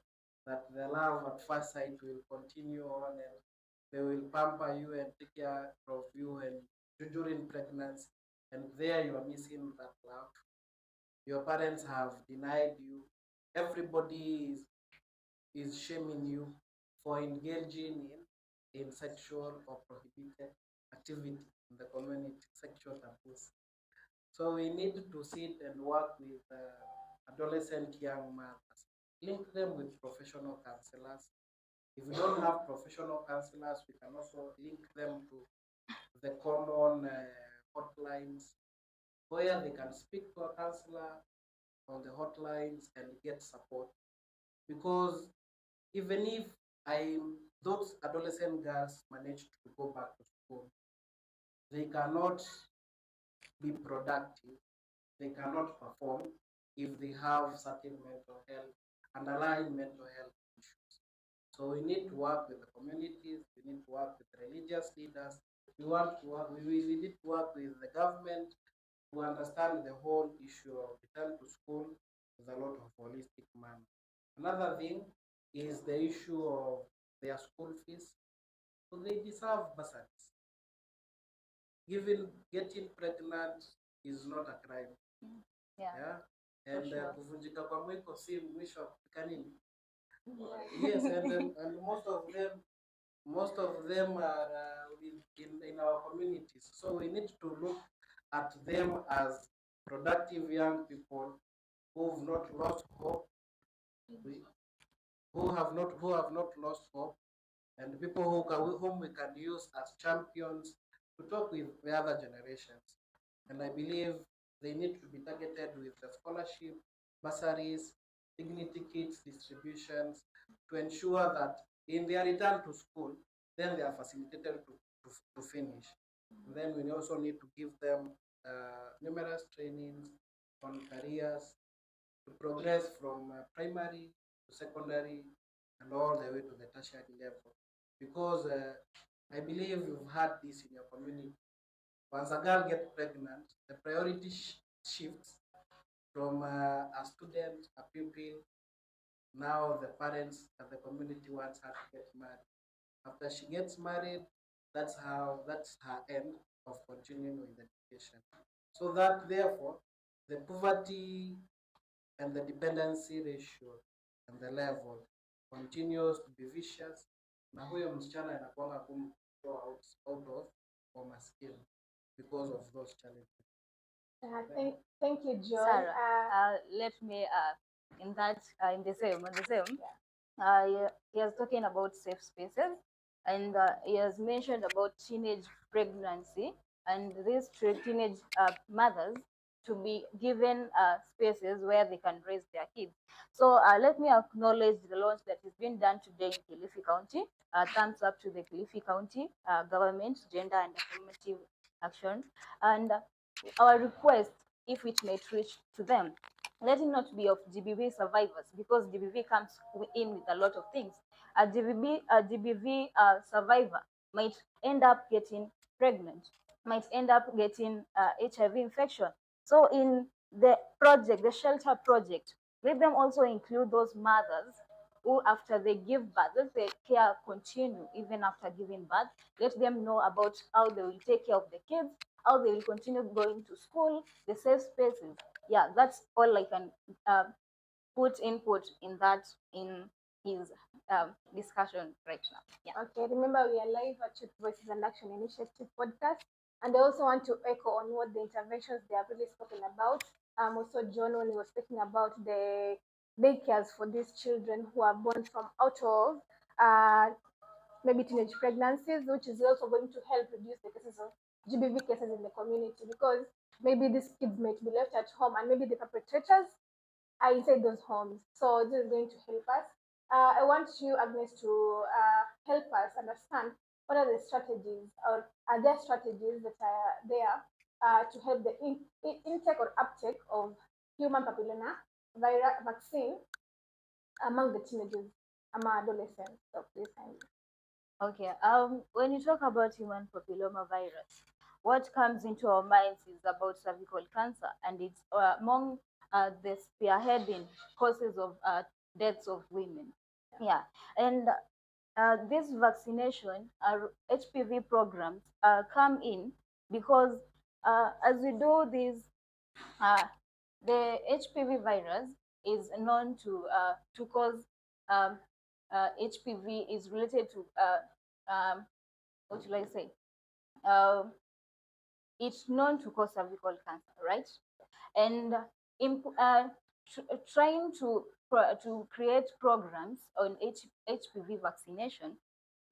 that the love at first sight will continue on and they will pamper you and take care of you and during pregnancy, and there you are missing that love. Your parents have denied you. Everybody is shaming you for engaging in sexual or prohibited activity in the community, sexual taboos. So we need to sit and work with adolescent young mothers, link them with professional counselors. If we don't have professional counselors, we can also link them to the common hotlines where they can speak to a counselor on the hotlines and get support. Because even if those adolescent girls manage to go back to school, they cannot be productive, they cannot perform if they have certain mental health, underlying mental health issues. So we need to work with the communities, we need to work with religious leaders, we need to work with the government to understand the whole issue of return to school with a lot of holistic manner. Another thing is the issue of their school fees. So they deserve bursaries. Getting pregnant is not a crime. Yeah. Yeah. And sure. kuvunjika kwa mwiko si mwisho wa kufika nini? Yes, and most of them are in our communities. So we need to look at them as productive young people who've not lost hope, who have not lost hope, and people whom we can use as champions to talk with the other generations. And I believe they need to be targeted with the scholarship, bursaries, dignity kits distributions to ensure that in their return to school, then they are facilitated to finish. And then we also need to give them numerous trainings on careers to progress from primary to secondary and all the way to the tertiary level. Because I believe you've had this in your community. Once a girl gets pregnant, the priority shifts from a student, a pupil. Now the parents and the community wants her to get married. After she gets married, that's her end of continuing with education. So that therefore the poverty and the dependency ratio and the level continues to be vicious, na huyo msichana anakuanga kumtoa out of umaskini because of those challenges. Thank you, John. Sarah, let me in the same. He has talking about safe spaces, and he has mentioned about teenage pregnancy and these teenage mothers to be given spaces where they can raise their kids. So let me acknowledge the launch that is being done today in Kilifi County. Thumbs up to the Kilifi County government, gender and affirmative action, and our request, if it may reach to them, let it not be of GBV survivors, because GBV comes in with a lot of things. A GBV survivor might end up getting pregnant, might end up getting HIV infection. So in the project, the shelter project, let them also include those mothers who, after they give birth, let their care continue even after giving birth. Let them know about how they will take care of the kids, how they will continue going to school, the safe spaces. Yeah, that's all I can put input in that in his discussion right now. Yeah. Okay, remember we are live at Youth Voices and Action Initiative podcast, and I also want to echo on what the interventions they have really spoken about. Also John, when he was speaking about the daycares for these children who are born from out of maybe teenage pregnancies, which is also going to help reduce the cases of GBV cases in the community, because maybe these kids might be left at home and maybe the perpetrators are inside those homes. So this is going to help us. I want you, Agnes, to help us understand what are the strategies, or are there strategies that are there to help the intake or uptake of human papilloma virus vaccine among the teenagers, among adolescents. So please kindly. Okay. When you talk about human papilloma virus, what comes into our minds is about cervical cancer, and it's among the spearheading causes of deaths of women. Yeah, and this vaccination, HPV programs come in because as we do this, the HPV virus is known to cause HPV is related to what should I say? It's known to cause cervical cancer, right? And trying to create programs on HPV vaccination,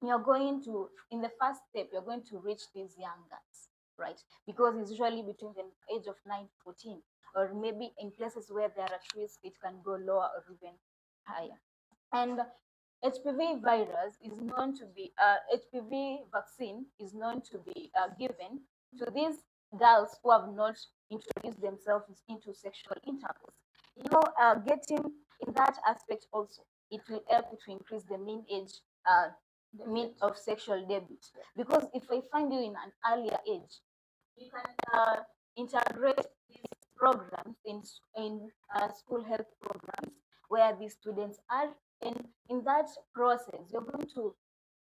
you're going to, in the first step, you're going to reach these young girls, right? Because it's usually between the age of 9 to 14, or maybe in places where there are at risk, it can go lower or even higher. And HPV virus is known to be, HPV vaccine is known to be given to these girls who have not introduced themselves into sexual intercourse. You know, getting in that aspect also, it will help to increase the mean age, the mean of sexual debut. Because if I find you in an earlier age, you can integrate these programs in school health programs where these students are. And in that process, you're going to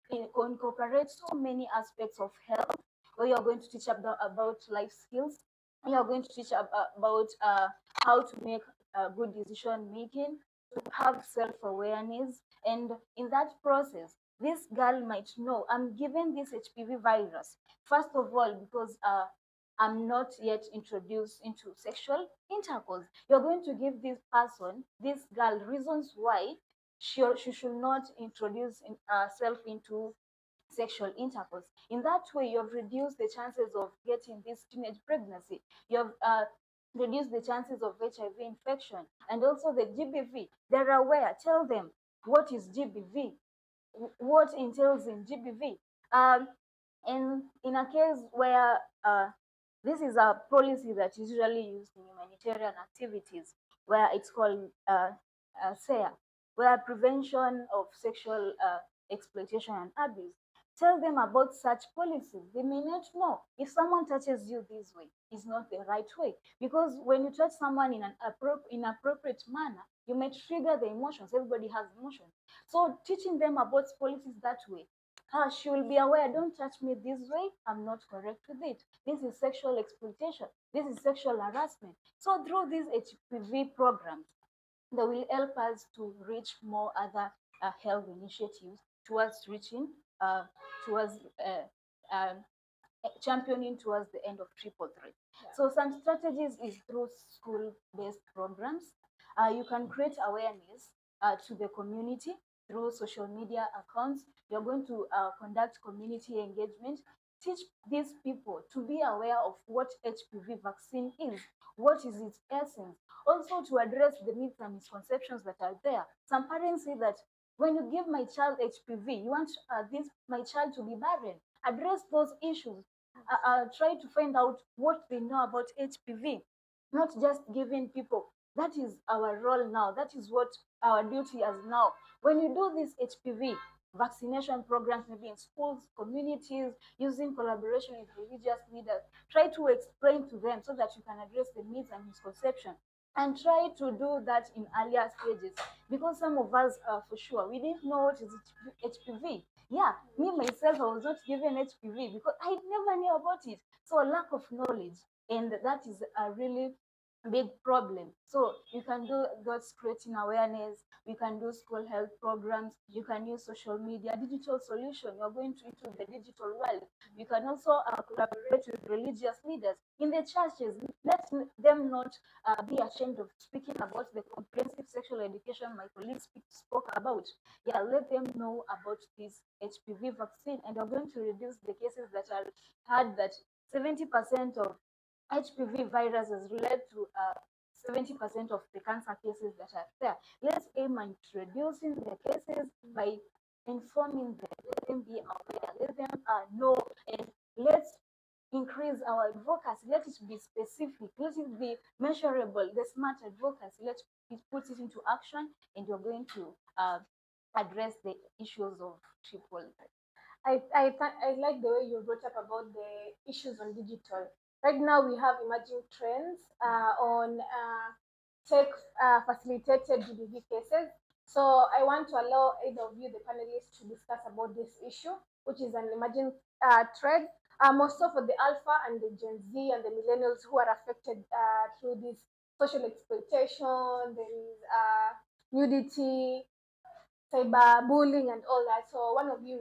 incorporate so many aspects of health, where you're going to teach about life skills. You're going to teach about how to make good decision making, to have self-awareness. And in that process, this girl might know, I'm given this HPV virus, first of all, because I'm not yet introduced into sexual intercourse. You're going to give this person, this girl, reasons why she should not introduce herself into sexual intercourse. In that way, you've reduced the chances of getting this teenage pregnancy. You've reduce the chances of HIV infection. And also the GBV, they're aware. Tell them what is GBV, what entails in GBV. In a case where this is a policy that is usually used in humanitarian activities, where it's called SARE, where prevention of sexual exploitation and abuse. Tell them about such policies. They may not know. If someone touches you this way, it's not the right way. Because when you touch someone in an inappropriate manner, you may trigger the emotions. Everybody has emotions. So teaching them about policies that way, she will be aware, don't touch me this way, I'm not correct with it. This is sexual exploitation. This is sexual harassment. So through these HPV programs, they will help us to reach more other health initiatives towards reaching, towards championing towards the end of triple threat. So some strategies is through school-based programs. You can create awareness to the community through social media accounts. You're going to conduct community engagement. Teach these people to be aware of what HPV vaccine is, what is its essence. Also to address the myths and misconceptions that are there. Some parents say that when you give my child HPV, you want my child to be barren. Address those issues. Try to find out what they know about HPV, not just giving people. That is our role now. That is what our duty is now. When you do this HPV vaccination programs, maybe in schools, communities, using collaboration with religious leaders, try to explain to them so that you can address the myths and misconceptions. And try to do that in earlier stages, because some of us, for sure, we didn't know what is HPV. Yeah, me myself, I was not given HPV because I never knew about it. So lack of knowledge, and that is a really big problem. So you can do those creating awareness. You can do school health programs. You can use social media, digital solution. You're going into the digital world. You can also collaborate with religious leaders in the churches. Let them not be ashamed of speaking about the comprehensive sexual education my colleagues spoke about. Yeah, let them know about this HPV vaccine, and you're going to reduce the cases that are had that 70% of HPV viruses relate to 70% of the cancer cases that are there. Let's aim at reducing the cases by informing them, let them be aware, let them know, and let's increase our advocacy. Let it be specific, let it be measurable. The smart advocacy, let's put it into action, and you're going to address the issues of triple threat. I like the way you brought up about the issues on digital. Right now, we have emerging trends on tech facilitated GBV cases. So I want to allow either of you, the panelists, to discuss about this issue, which is an emerging trend, more so for the alpha and the Gen Z and the millennials who are affected through this social exploitation. There is nudity, cyberbullying and all that. So one of you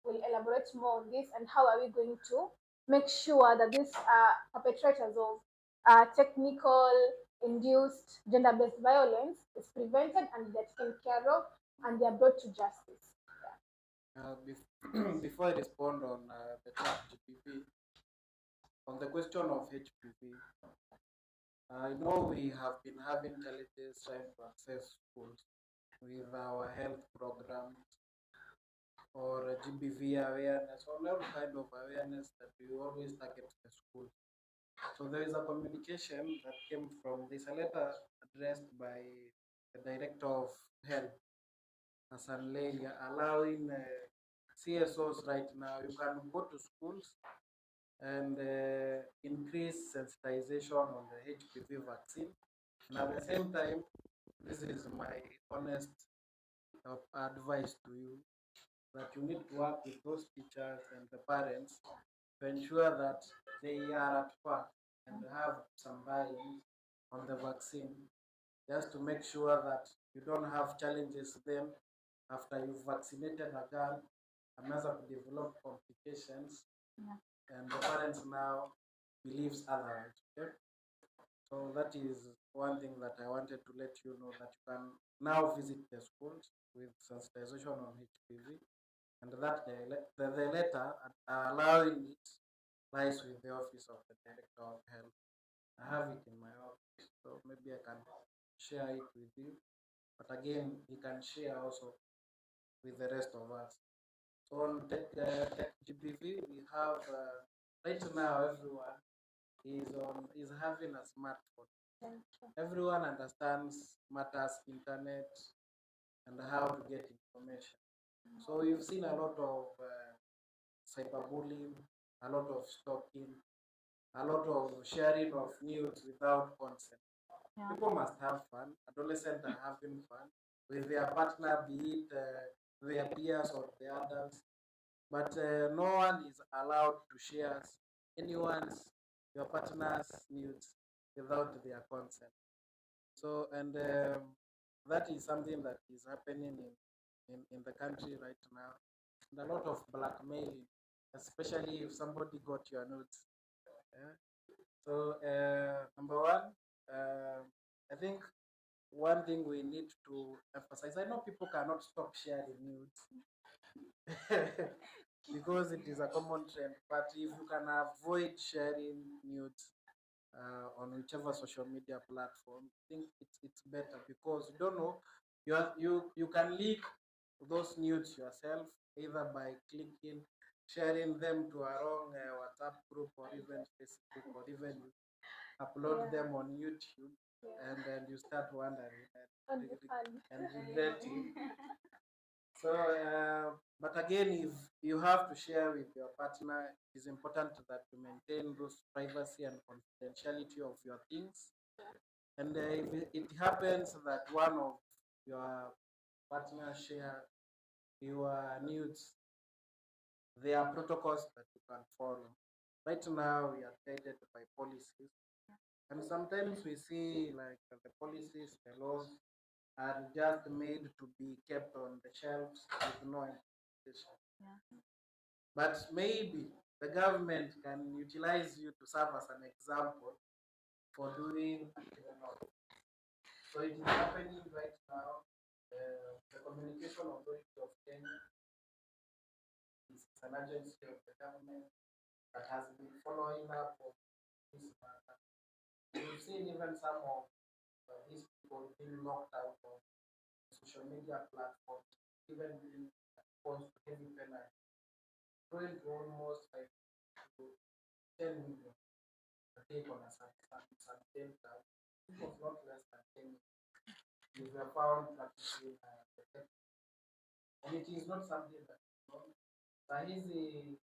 will elaborate more on this, and how are we going to make sure that these perpetrators of technical induced gender-based violence is prevented and they're taken care of and they're brought to justice. Before I respond on the chat GPP, on the question of HPV, I know we have been having challenges trying to access schools with our health programs or GBV awareness or all kind of awareness that we always target the school. So there is a communication that came from this, a letter addressed by the Director of Health, Hassan Lelia, allowing CSOs right now, you can go to schools and increase sensitization on the HPV vaccine. And at the same time, this is my honest advice to you, that you need to work with those teachers and the parents to ensure that they are at work and have some buy-in on the vaccine, just to make sure that you don't have challenges then after you've vaccinated a girl, another to develop complications, and the parents now believes otherwise. Okay? So that is one thing that I wanted to let you know, that you can now visit the schools with sensitization on HPV, and that the letter allowing it lies with the Office of the Director of Health. I have it in my office. so maybe I can share it with you. But again, he can share also with the rest of us. So on Tech GBV, we have right now everyone is having a smartphone. Everyone understands matters internet and how to get information. So we've seen a lot of cyberbullying, a lot of stalking, a lot of sharing of news without consent. Yeah. People must have fun. Adolescents are having fun with their partner, be it their peers or the adults. But no one is allowed to share your partner's news without their consent. So, and that is something that is happening in the country right now. And a lot of blackmailing, especially if somebody got your notes. Yeah? So, number one, I think one thing we need to emphasize, I know people cannot stop sharing nudes because it is a common trend, but if you can avoid sharing nudes on whichever social media platform, I think it's better because you don't know, you can leak those nudes yourself either by clicking, sharing them to a wrong WhatsApp group or even Facebook or even you upload them on YouTube, and then you start wondering and regretting. So, but again, if you have to share with your partner, it is important that you maintain those privacy and confidentiality of your things. And if it happens that one of your partner share your nudes, there are protocols that you can follow. Right now, we are guided by policies, and sometimes we see like the policies, the laws are just made to be kept on the shelves with no implementation. Yeah. But maybe the government can utilize you to serve as an example for doing actually not. So it is happening right now. The Communication Authority of Kenya is an agency of the government that has been following up on this matter. We've seen even some of these people being locked out of social media platforms, even being exposed to heavy penalties, going to almost like to 10 million to take on a certain time. It was not less than 10 million. If we are found practicing the theft. And it is not something that is wrong. Sahizi,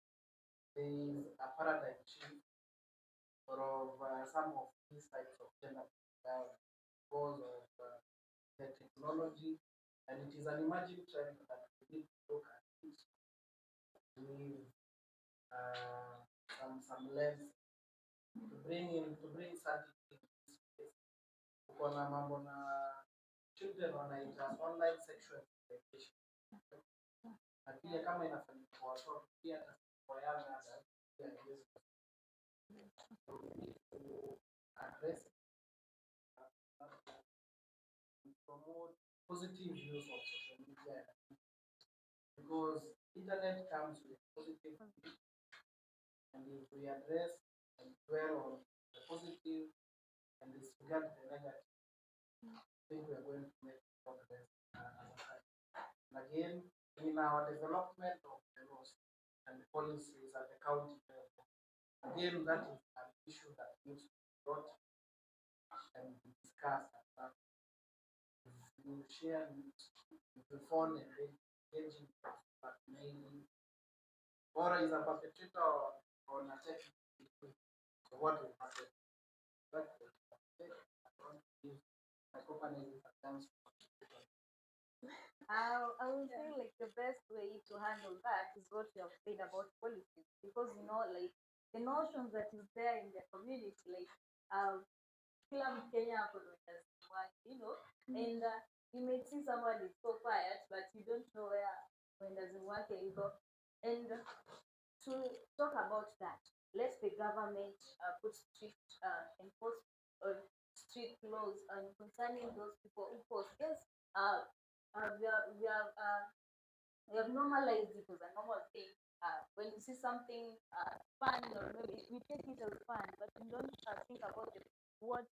there is a paradigm shift of some of these types of gender violence because of the technology, and it is an emerging trend that we need to look at it with some lens to bring sanity in this space. Uko na mambo na children wanaita online sexual exploitation, na pia kama inafanyika kwa watoto pia hata kwa young adults pia haiwezi to address and promote positive use of social media because internet comes with positive things, and if we address and dwell on the positive and disregard the negative, I think we are going to make progress as a country. And again, in our development of the laws and policies at the county level, again, that is an issue that needs to be brought and discussed. If you share, if you phone and engaging blackmailing, or is a perpetrator on a technical, so what will happen? That will affect. I don't give my company a chance. I would say like the best way to handle that is what you have said about policies, because like the notions that is there in the community, like kila Mkenya ako na wazazi wake, and you may see somebody so quiet, but you don't know where wazazi wake iko. And to talk about that, let the government put strict enforcement or strict laws concerning those people who post. Yes, we have normalized it as a normal thing. When you see something fun, or maybe we take it as fun, but we don't think about what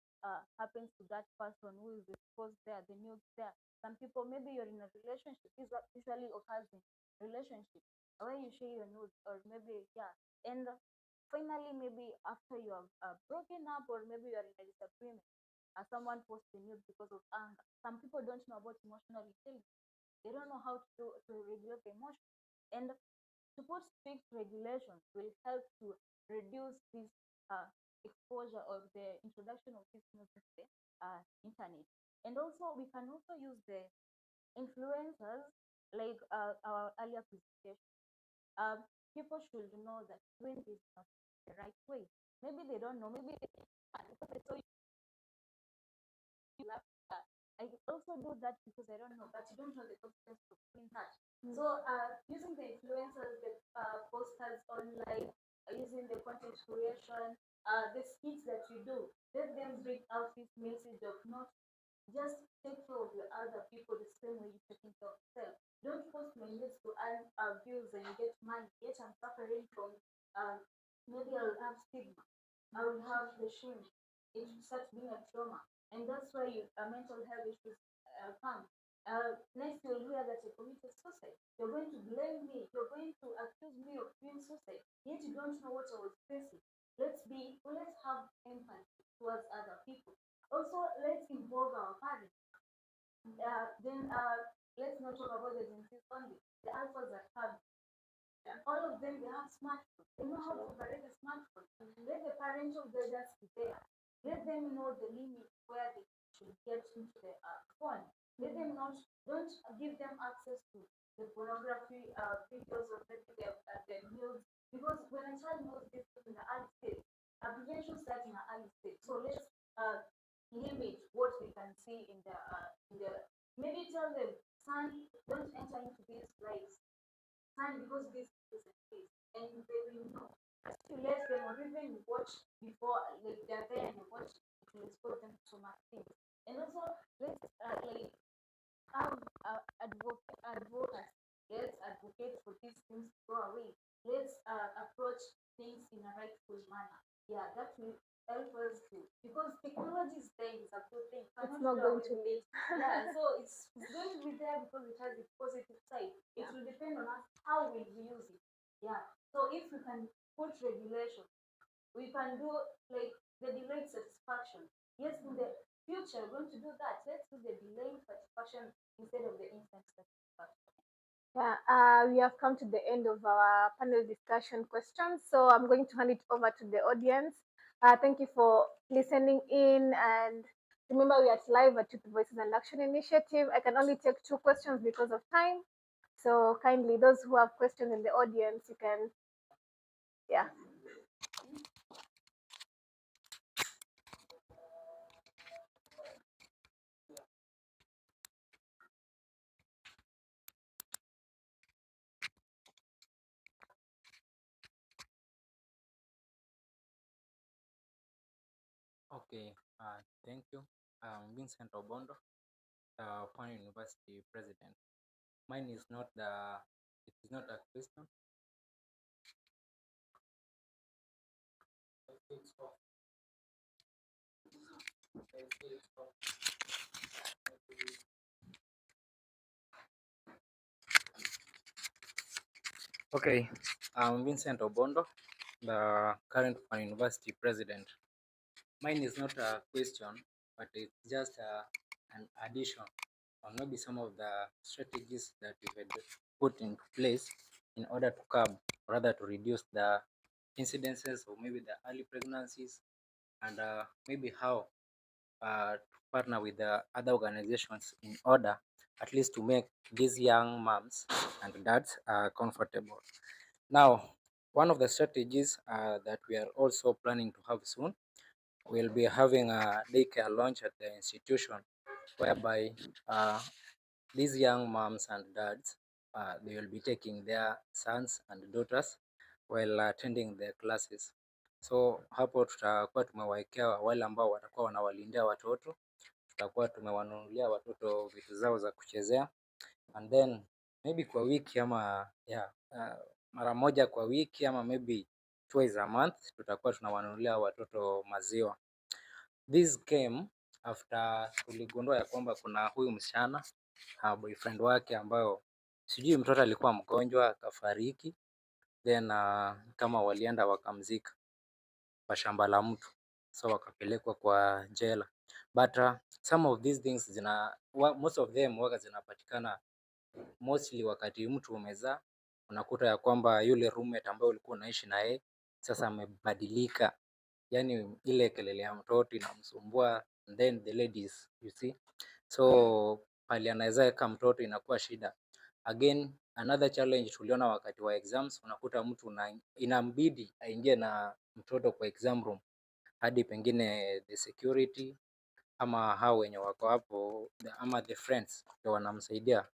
happens to that person who is exposed there, the news there. Some people, maybe you're in a relationship. This usually occurs in relationship where you share your news, or maybe and finally maybe after you have broken up, or maybe you're in a disagreement, someone posts the news because of anger. Some people don't know about emotional intelligence. They don't know how to regulate emotion. And to put strict regulations will help to reduce this exposure or the introduction of this news to the internet. And also, we can also use the influencers, like our earlier presentation. People should know that doing this is not the right way. Maybe they don't know. Maybe because they saw you love that. I also do that because I don't know, but you don't know the consequence of doing that. So, using the influencers, the posters online, using the content creation, the skits that you do, let them bring out this message of not just take care of the other people the same way you taking care of yourself. Don't post my needs to earn views and get money. Yet I'm suffering from maybe I'll have stigma. I will have the shame. It starts being a trauma, and that's why mental health issues come. Next, you'll hear that you committed suicide. You're going to blame me. You're going to accuse me of doing suicide. Yet you don't know what I was facing. Let's have empathy towards other people. Also, let's involve our parents. Then let's not talk about the Gen Zs only. The alphas that have all of them, they have smartphones. They know how to operate a smartphone. Let the parental guidance be there. Let them know the limit where they should get into the phone. Let them not, don't give them access to the pornography videos, or maybe the news. Because when a child knows this in the early stage, prevention starts in the early stage. So let's limit what we can see in the maybe tell them, son, don't enter into these lives, son, because this is a case, and they will know. As you let them, or even watch before, like they're there and you watch, it will expose them to so much things. And also, let's like have advocates. Let's advocate for these things to go away. Let's approach things in a rightful manner. Yeah, that will help us to, because technology is there, is a good thing. It's not going to leave. Yeah, so it's going to be there because it has a positive side. It will depend on us how we use it. Yeah. So if we can put regulation, we can do like the delayed satisfaction. Yes, in the future we're going to do that. Let's do the delayed satisfaction instead of the instant satisfaction. Yeah, we have come to the end of our panel discussion questions. So I'm going to hand it over to the audience. Thank you for listening in. And remember, we are live at Youth Voices and Action Initiative. I can only take 2 questions because of time. So kindly, those who have questions in the audience, you can, yeah. Okay, thank you. I'm Vincent Obondo, Pune University president. Mine is not it is not a question. Okay, I'm Vincent Obondo, the current Pune University president. Mine is not a question, but it's just an addition on maybe some of the strategies that we had put in place in order to curb, rather to reduce the incidences of maybe the early pregnancies, and maybe how to partner with the other organizations in order at least to make these young moms and dads comfortable. Now, one of the strategies that we are also planning to have soon, we'll be having a daycare launch at the institution, whereby these young moms and dads, they will be taking their sons and daughters while attending their classes. So hapo tutakuwa tumewawekea wale ambao watakuwa wanawalindia watoto, tutakuwa tumewanunulia watoto vitu zao za kuchezea, and then maybe kwa wiki ama mara moja kwa wiki ama maybe twice a month tutakuwa tunawanunulia watoto maziwa. This came after tuligundua ya kwamba kuna huyu msichana boyfriend wake ambayo sijui mtoto alikuwa mgonjwa akafariki, then kama walienda wakamzika kwa shamba la mtu, so wakapelekwa kwa jela. But some of these things most of them waga zinapatikana mostly wakati mtu umezaa, unakuta ya kwamba yule roommate ambaye ulikuwa unaishi na yeye sasa amebadilika, yani ile kelele ya mtoto inamsumbua, then the ladies you see, so pali anaweza weka mtoto inakuwa shida. Again, another challenge tuliona wakati wa exams, unakuta mtu inambidi aingie na mtoto kwa exam room, hadi pengine the security ama hao wenye wako hapo ama the friends ndio wanamsaidia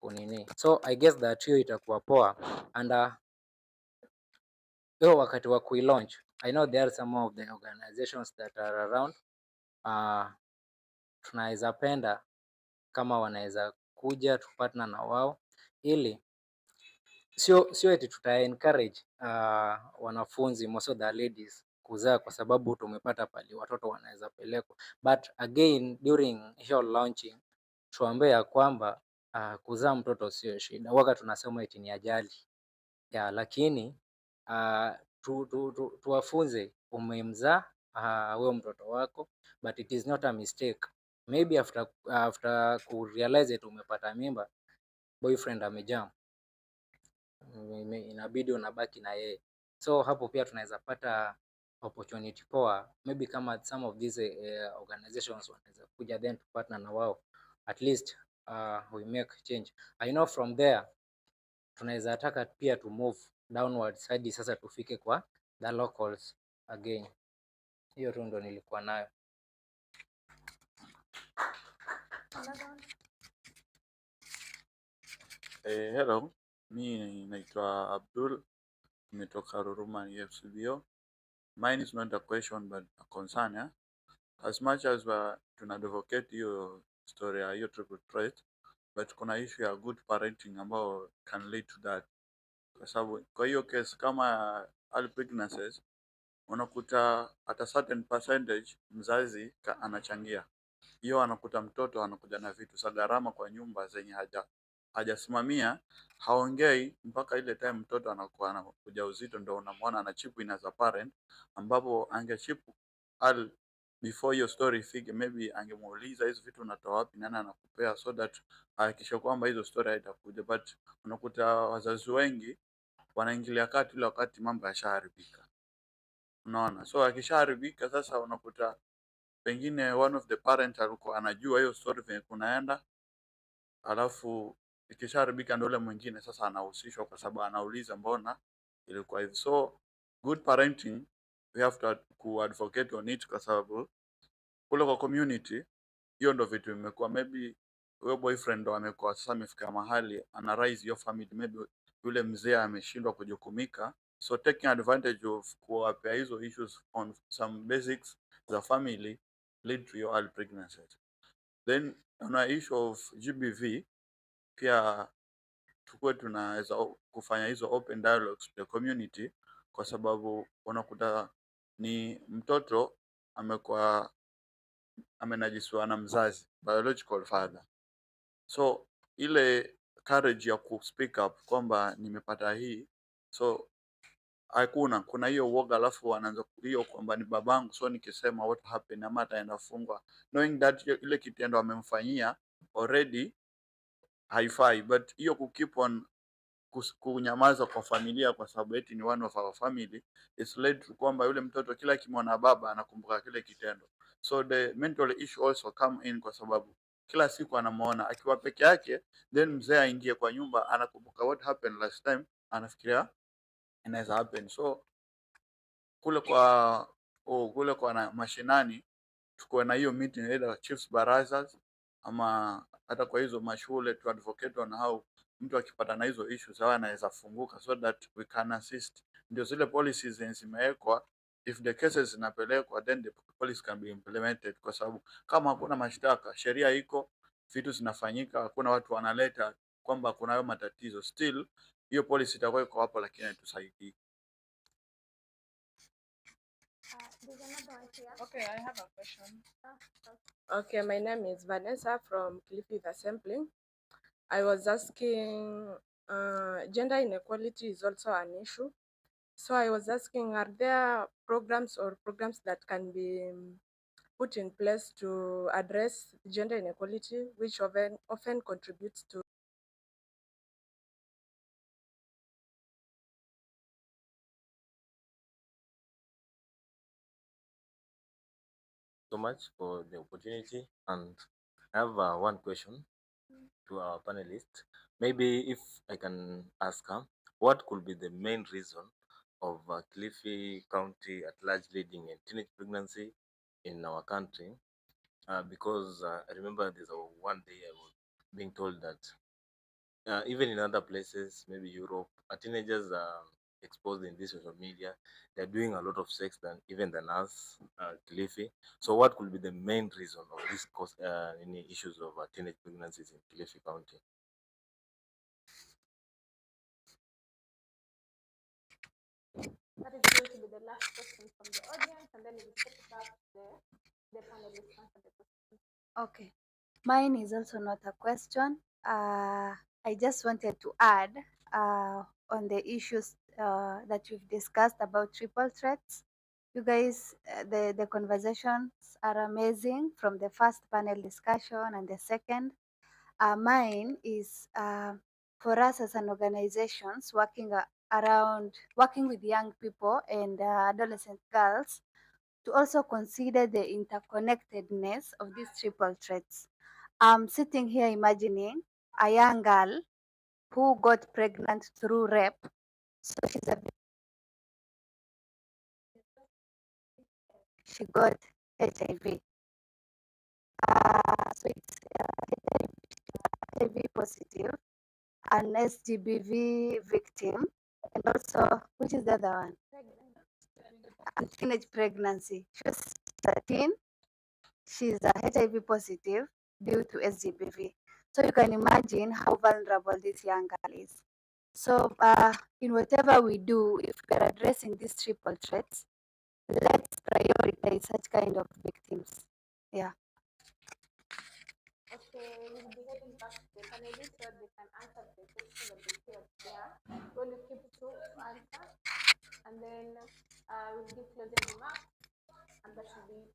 kunini. So I guess that hiyo itakuwa poa, and hiyo wakati wa kuilaunch, I know there are some of the organizations that are around, tunaweza penda kama wanaweza kuja tupartner na wao, ili sio eti tuta encourage wanafunzi most of the ladies kuzaa kwa sababu tumepata pali watoto wanaweza pelekwa, but again during hiyo launching tuambie ya kwamba kuzaa mtoto sio shida, waga tunasema eti ni ajali ya, lakini tuwafunze umemzaa huyo mtoto wako, but it is not a mistake. Maybe after kurealize eti umepata mimba, boyfriend amejam, inabidi unabaki na yeye, so hapo pia tunaweza pata opportunity poa, maybe kama some of these organizations wanaweza kuja then to partner na wao, at least we make change. I know from there tunaweza taka pia to move downwards hadi sasa tufike kwa the locals again. Hiyo tu ndo nilikuwa nayo. Hello, mi naitwa Abdul, nimetoka Ruruma FCBO. Mine is not a question but a concern. As much as tuna advocate hiyo story ya hiyo triple threat, but kuna issue ya good parenting ambao can lead to that. Kwa sababu kwa hiyo case kama early pregnancies, unakuta at a certain percentage mzazi anachangia. Hiyo anakuta mtoto anakuja na vitu za gharama kwa nyumba zenye hajasimamia, haongei mpaka ile time mtoto anakuwa anakuja uzito, ndio unamwona ana chip in as a parent, ambapo angechip al before your story fige, maybe angemuuliza hizo vitu unatoa wapi, nani anakupea, so that hakikisha kwamba hizo story haitakuja. But unakuta wazazi wengi wanaingilia kati ile wakati mambo yashaharibika, unaona. So akishaharibika sasa, unakuta pengine one of the parent alikuwa anajua hiyo story venye kunaenda, alafu ikishaharibika ndio yule mwingine sasa anahusishwa kwa sababu anauliza mbona ilikuwa hivi. So good parenting we have to advocate on it, kwa sababu kule kwa community hiyo ndio vitu imekuwa, maybe wewe boyfriend ndo amekuwa sasa amefika mahali ana raise your family, maybe yule mzee ameshindwa kujukumika, so taking advantage of kuwapea hizo issues on some basics za family lead to your early pregnancy. Then on issue of GBV pia tukue tunaweza kufanya hizo open dialogues to the community, kwa sababu unakuta ni mtoto amekuwa amenajisiwa na mzazi, biological father, so ile courage ya ku speak up kwamba nimepata hii, so kuna hiyo uoga, alafu wanaanza hiyo kwamba ni babangu, so nikisema what happened ama ataenda fungwa, knowing that ile kitendo amemfanyia already haifai. But hiyo ku keep on kunyamaza kwa familia kwa sababu eti ni one of our family, it's led to kwamba yule mtoto kila kimwona baba anakumbuka kile kitendo, so the mental issue also come in, kwa sababu kila siku anamuona akiwa peke yake, then mzee aingie kwa nyumba anakumbuka what happened last time, anafikiria inaweza happen. So kule kwa mashinani tukuwe na hiyo meeting either chiefs barazas ama hata kwa hizo mashule tu advocate on how mtu akipata na hizo issues hawa anaweza funguka, so that we can assist. Ndio zile policies zimewekwa, if the cases zinapelekwa then the policy can be implemented, kwa sababu kama hakuna mashtaka, sheria iko, vitu zinafanyika, hakuna watu wanaleta kwamba kuna hayo matatizo, still hiyo policy itakuwa iko hapo, lakini tusaidie. There's another one here. Okay, I have a question. Ah, okay. Okay, my name is Vanessa from Clifford Assembly. I was asking, gender inequality is also an issue. So I was asking, are there programs that can be put in place to address gender inequality, which often contributes to so much for the opportunity, and I have one question to our panelists. Maybe if I can ask her, what could be the main reason of Kilifi County at large leading in teenage pregnancy in our country? Because I remember there's one day I was being told that even in other places, maybe Europe, teenagers are exposed in this social media. They're doing a lot of sex than even than us, Kilifi. So, what could be the main reason of this cause, any issues of teenage pregnancies in Kilifi County? That is going to be the last question from the audience, and then we'll take it back to the panelists to answer the question. Okay. Mine is also not a question. I just wanted to add on the issues that we've discussed about triple threats. You guys, the conversations are amazing from the first panel discussion and the second. Mine is for us as an organizations working with young people and adolescent girls to also consider the interconnectedness of these triple threats. I'm sitting here imagining a young girl who got pregnant through rape. So she got HIV. So it's HIV positive, an SGBV victim, and also, which is the other one? A teenage pregnancy. She was 13. She's a HIV positive due to SGBV. So you can imagine how vulnerable this young girl is. So in whatever we do, if we're addressing these triple threats, let's prioritize such kind of victims. Yeah. Okay, we'll be heading back to the panelists so they can answer the question that they shared there. We'll keep to answer, and then we'll give closing remarks, and that should be it.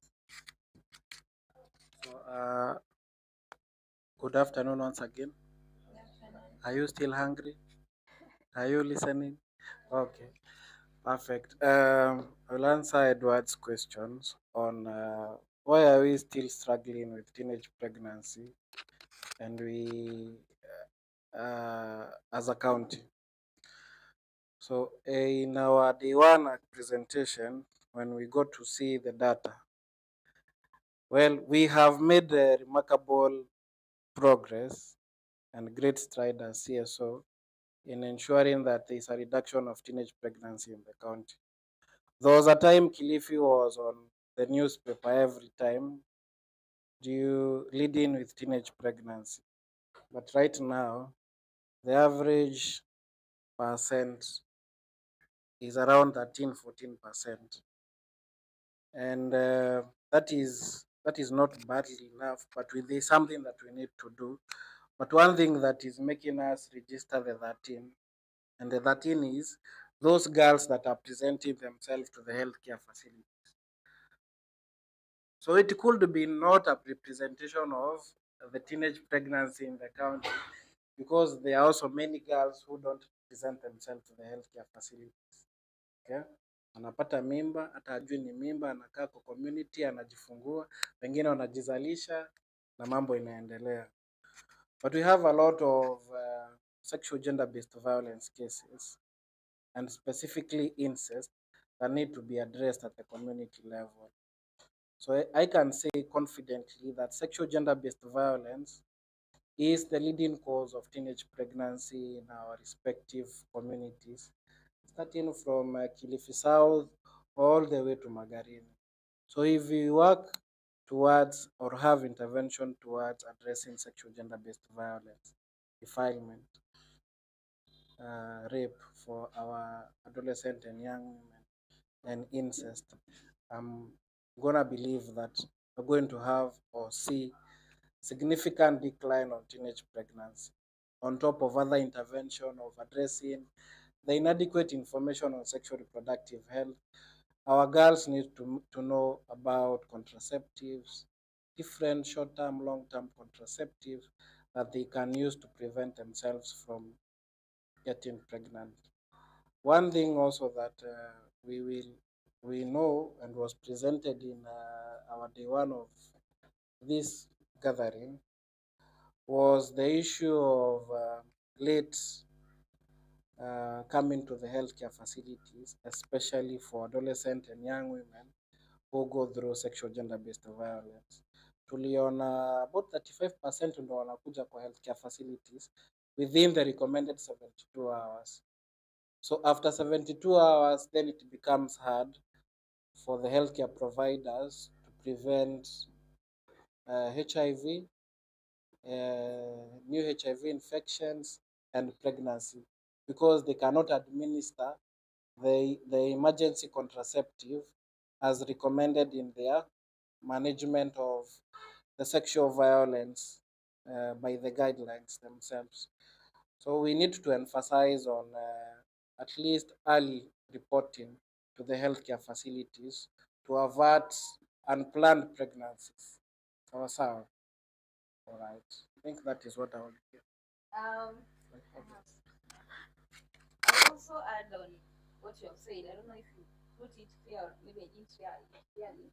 So, good afternoon once again. Are you still hungry? Are you listening? Okay, perfect. I'll answer Edward's questions on why are we still struggling with teenage pregnancy, and we as a county. So in our day one presentation, when we got to see the data, well, we have made remarkable progress and great stride as CSO in ensuring that there is a reduction of teenage pregnancy in the county. There was a time Kilifi was on the newspaper every time due leading with teenage pregnancy. But right now, the average percent is around 13-14%. And that is not badly enough, but there's something that we need to do. But one thing that is making us register the 13, and the 13 is those girls that are presenting themselves to the healthcare facility. So it could be not a representation of the teenage pregnancy in the county, because there are also many girls who don't present themselves to the healthcare facilities. Okay? Anapata mimba, hata ajui ni mimba, anakaa kwa community, anajifungua, wengine wanajizalisha na mambo inaendelea. But we have a lot of sexual gender-based violence cases, and specifically incest, that need to be addressed at the community level. So I can say confidently that sexual gender-based violence is the leading cause of teenage pregnancy in our respective communities, starting from Kilifi South all the way to Magarini. So if we work towards or have intervention towards addressing sexual gender-based violence, defilement, rape for our adolescent and young women, and incest, I'm gonna believe that we're going to have or see significant decline on teenage pregnancy, on top of other intervention of addressing the inadequate information on sexual reproductive health. Our girls need to know about contraceptives, different short-term, long-term contraceptives that they can use to prevent themselves from getting pregnant. One thing also that we know and was presented in our day one of this gathering was the issue of late coming to the healthcare facilities, especially for adolescent and young women who go through sexual gender-based violence. Tuliona about 35% ndo wanakuja kwa healthcare facilities within the recommended 72 hours. So after 72 hours, then it becomes hard for the healthcare providers to prevent HIV, new HIV infections, and pregnancy because they cannot administer the emergency contraceptive as recommended in their management of the sexual violence by the guidelines themselves. So we need to emphasize on at least early reporting to the healthcare facilities to avert unplanned pregnancies. Sawa. All right. I think that is what I would give. Um, I'll also add on what you have said. I don't know if you put it clear, maybe I didn't hear it clearly.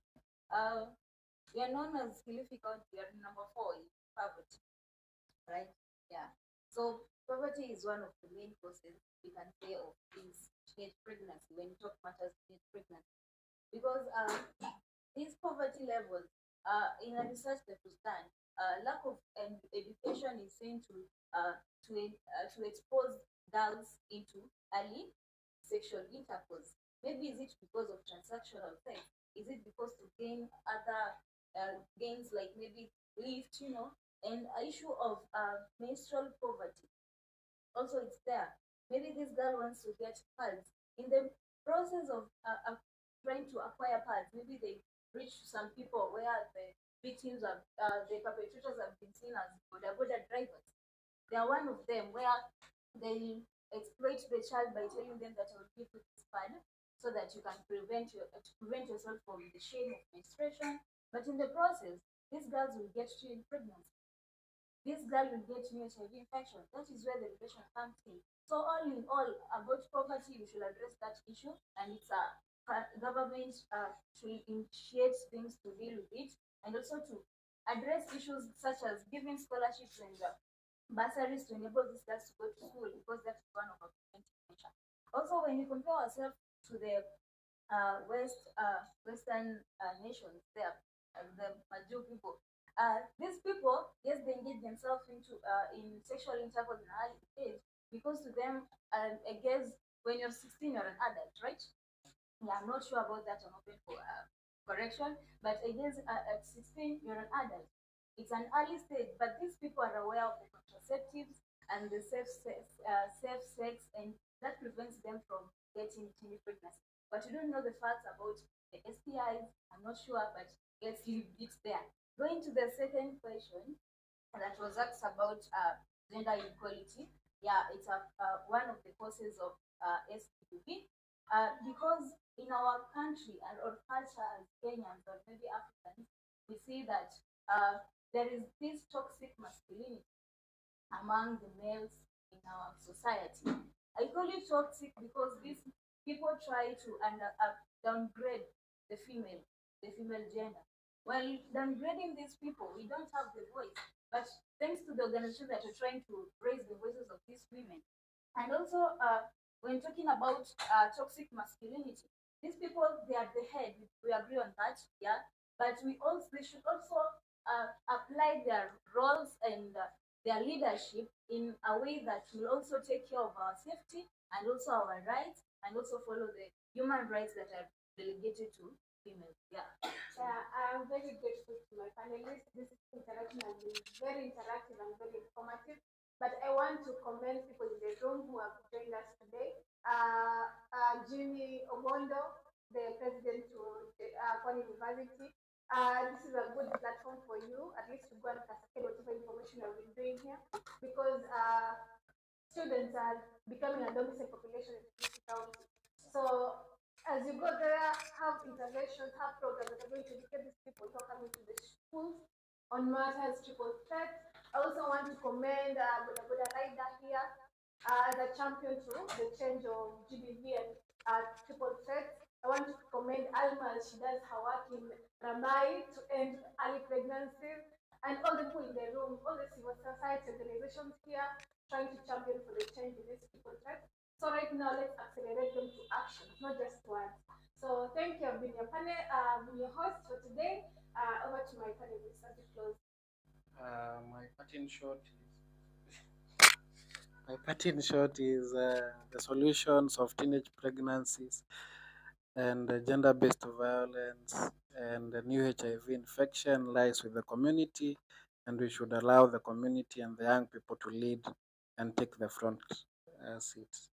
We are known as Kilifi County, we are number 4 in poverty, right? Yeah. So poverty is one of the main causes we can say of this teenage pregnancy when you talk matters teenage pregnancy. Because these poverty levels, in a research that was done, lack of education is seen to expose girls into early sexual intercourse. Maybe is it because of transactional sex? Is it because to gain other gains like maybe lift, and issue of menstrual poverty? Also, it's there. Maybe this girl wants to get pads. In the process of trying to acquire pads, maybe they reach some people where the victims of the perpetrators have been seen as Boda drivers. They are one of them where they exploit the child by telling them that I will give you this pad so that you can prevent yourself from the shame of menstruation. But in the process, these girls will get teen pregnancy. This girl will get new HIV infection. That is where the relation comes in. So all in all, about poverty, we should address that issue, and it's a government should initiate things to deal with it, and also to address issues such as giving scholarships and bursaries to enable these girls to go to school, because that's one of our preventive measures. Also, when you compare ourselves to the Western nations, there, the Major people, these people, yes, they engage themselves into in sexual intercourse in early age because to them, I guess when you're 16, you're an adult, right? Yeah, I'm not sure about that. I'm open for correction, but I guess at 16, you're an adult. It's an early stage, but these people are aware of the contraceptives and the safe sex, and that prevents them from getting teen pregnancy. But you don't know the facts about the STIs. I'm not sure, but let's leave it there. Going to the second question that was asked about gender inequality. Yeah, it's one of the causes of STD because in our country or culture as Kenyans or maybe Africans, we see that there is this toxic masculinity among the males in our society. I call it toxic because these people try to downgrade the female gender. While downgrading these people, we don't have the voice. But thanks to the organization that are trying to raise the voices of these women, and also when talking about toxic masculinity, these people they are the head. We agree on that, yeah. But they should also apply their roles and their leadership in a way that will also take care of our safety and also our rights and also follow the human rights that are delegated to females. Yeah. I'm very grateful to my panelists. This interaction has been very interactive and very informative. But I want to commend people in the room who have joined us today. Jimmy Omondo, the president to Kwani University. This is a good platform for you, at least to go and cascade whatever information you've been doing here, because students are becoming a dominant population in this county. So as you go there, have interventions, have programs that are going to educate these people who are coming to the schools on matters triple threat. I also want to commend Boda Rider here as a champion to the change of GBV and triple threat. I want to commend Alma as she does her work in Ramai to end early pregnancies, and all the people in the room, all the civil society organizations here trying to champion for the change in this triple threat. So right now, let's accelerate them to action, not just words. So thank you. I've been your panel, been your host for today. Over to my panelists as we close. My parting shot is the solutions of teenage pregnancies and gender-based violence and the new HIV infection lies with the community, and we should allow the community and the young people to lead and take the front seat.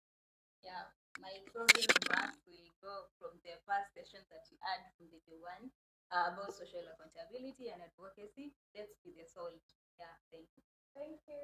Yeah, my closing remarks will go from the first session that you had from the day one about social accountability and advocacy. Let's be the salt. Yeah, thank you. Thank you.